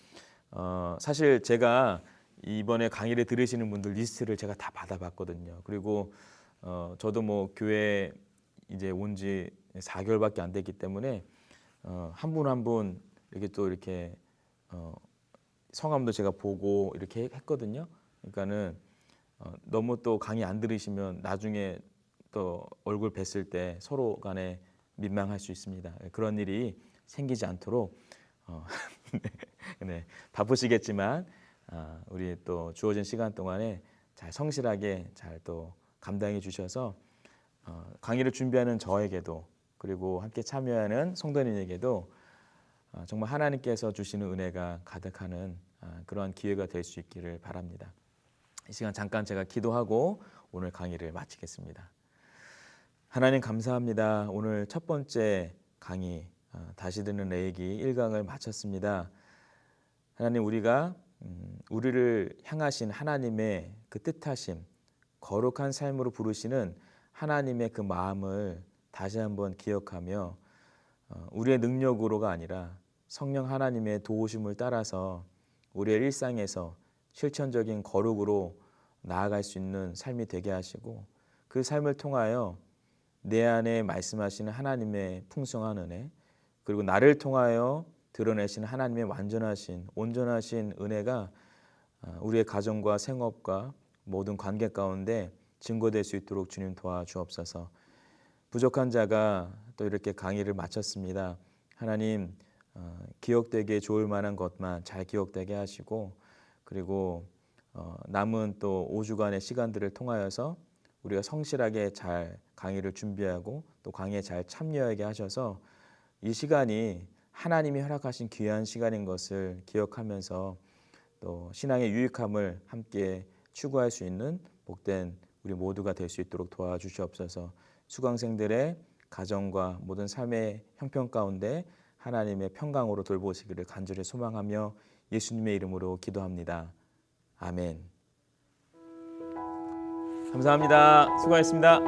사실 제가 이번에 강의를 들으시는 분들 리스트를 제가 다 받아봤거든요. 그리고 저도 뭐 교회 이제 온 지 4개월밖에 안 됐기 때문에 한 분 한 분 이렇게 또 이렇게 성함도 제가 보고 이렇게 했거든요. 그러니까는 너무 또 강의 안 들으시면 나중에 또 얼굴 뵀을 때 서로 간에 민망할 수 있습니다. 그런 일이 생기지 않도록 네, 바쁘시겠지만 우리 또 주어진 시간 동안에 잘 성실하게 잘 또 감당해 주셔서 강의를 준비하는 저에게도 그리고 함께 참여하는 성도님에게도 정말 하나님께서 주시는 은혜가 가득하는 그러한 기회가 될 수 있기를 바랍니다. 이 시간 잠깐 제가 기도하고 오늘 강의를 마치겠습니다. 하나님 감사합니다. 오늘 첫 번째 강의 다시 듣는 레이기 1강을 마쳤습니다. 하나님 우리가 우리를 향하신 하나님의 그 뜻하심 거룩한 삶으로 부르시는 하나님의 그 마음을 다시 한번 기억하며 우리의 능력으로가 아니라 성령 하나님의 도우심을 따라서 우리의 일상에서 실천적인 거룩으로 나아갈 수 있는 삶이 되게 하시고 그 삶을 통하여 내 안에 말씀하시는 하나님의 풍성한 은혜 그리고 나를 통하여 드러내시는 하나님의 완전하신 온전하신 은혜가 우리의 가정과 생업과 모든 관계 가운데 증거될 수 있도록 주님 도와주옵소서. 부족한 자가 또 이렇게 강의를 마쳤습니다. 하나님 기억되기에 좋을 만한 것만 잘 기억되게 하시고 그리고 남은 또 5주간의 시간들을 통하여서 우리가 성실하게 잘 강의를 준비하고 또 강의에 잘 참여하게 하셔서 이 시간이 하나님이 허락하신 귀한 시간인 것을 기억하면서 또 신앙의 유익함을 함께 추구할 수 있는 복된 우리 모두가 될 수 있도록 도와주시옵소서. 수강생들의 가정과 모든 삶의 형편 가운데 하나님의 평강으로 돌보시기를 간절히 소망하며 예수님의 이름으로 기도합니다. 아멘. 감사합니다. 수고하셨습니다.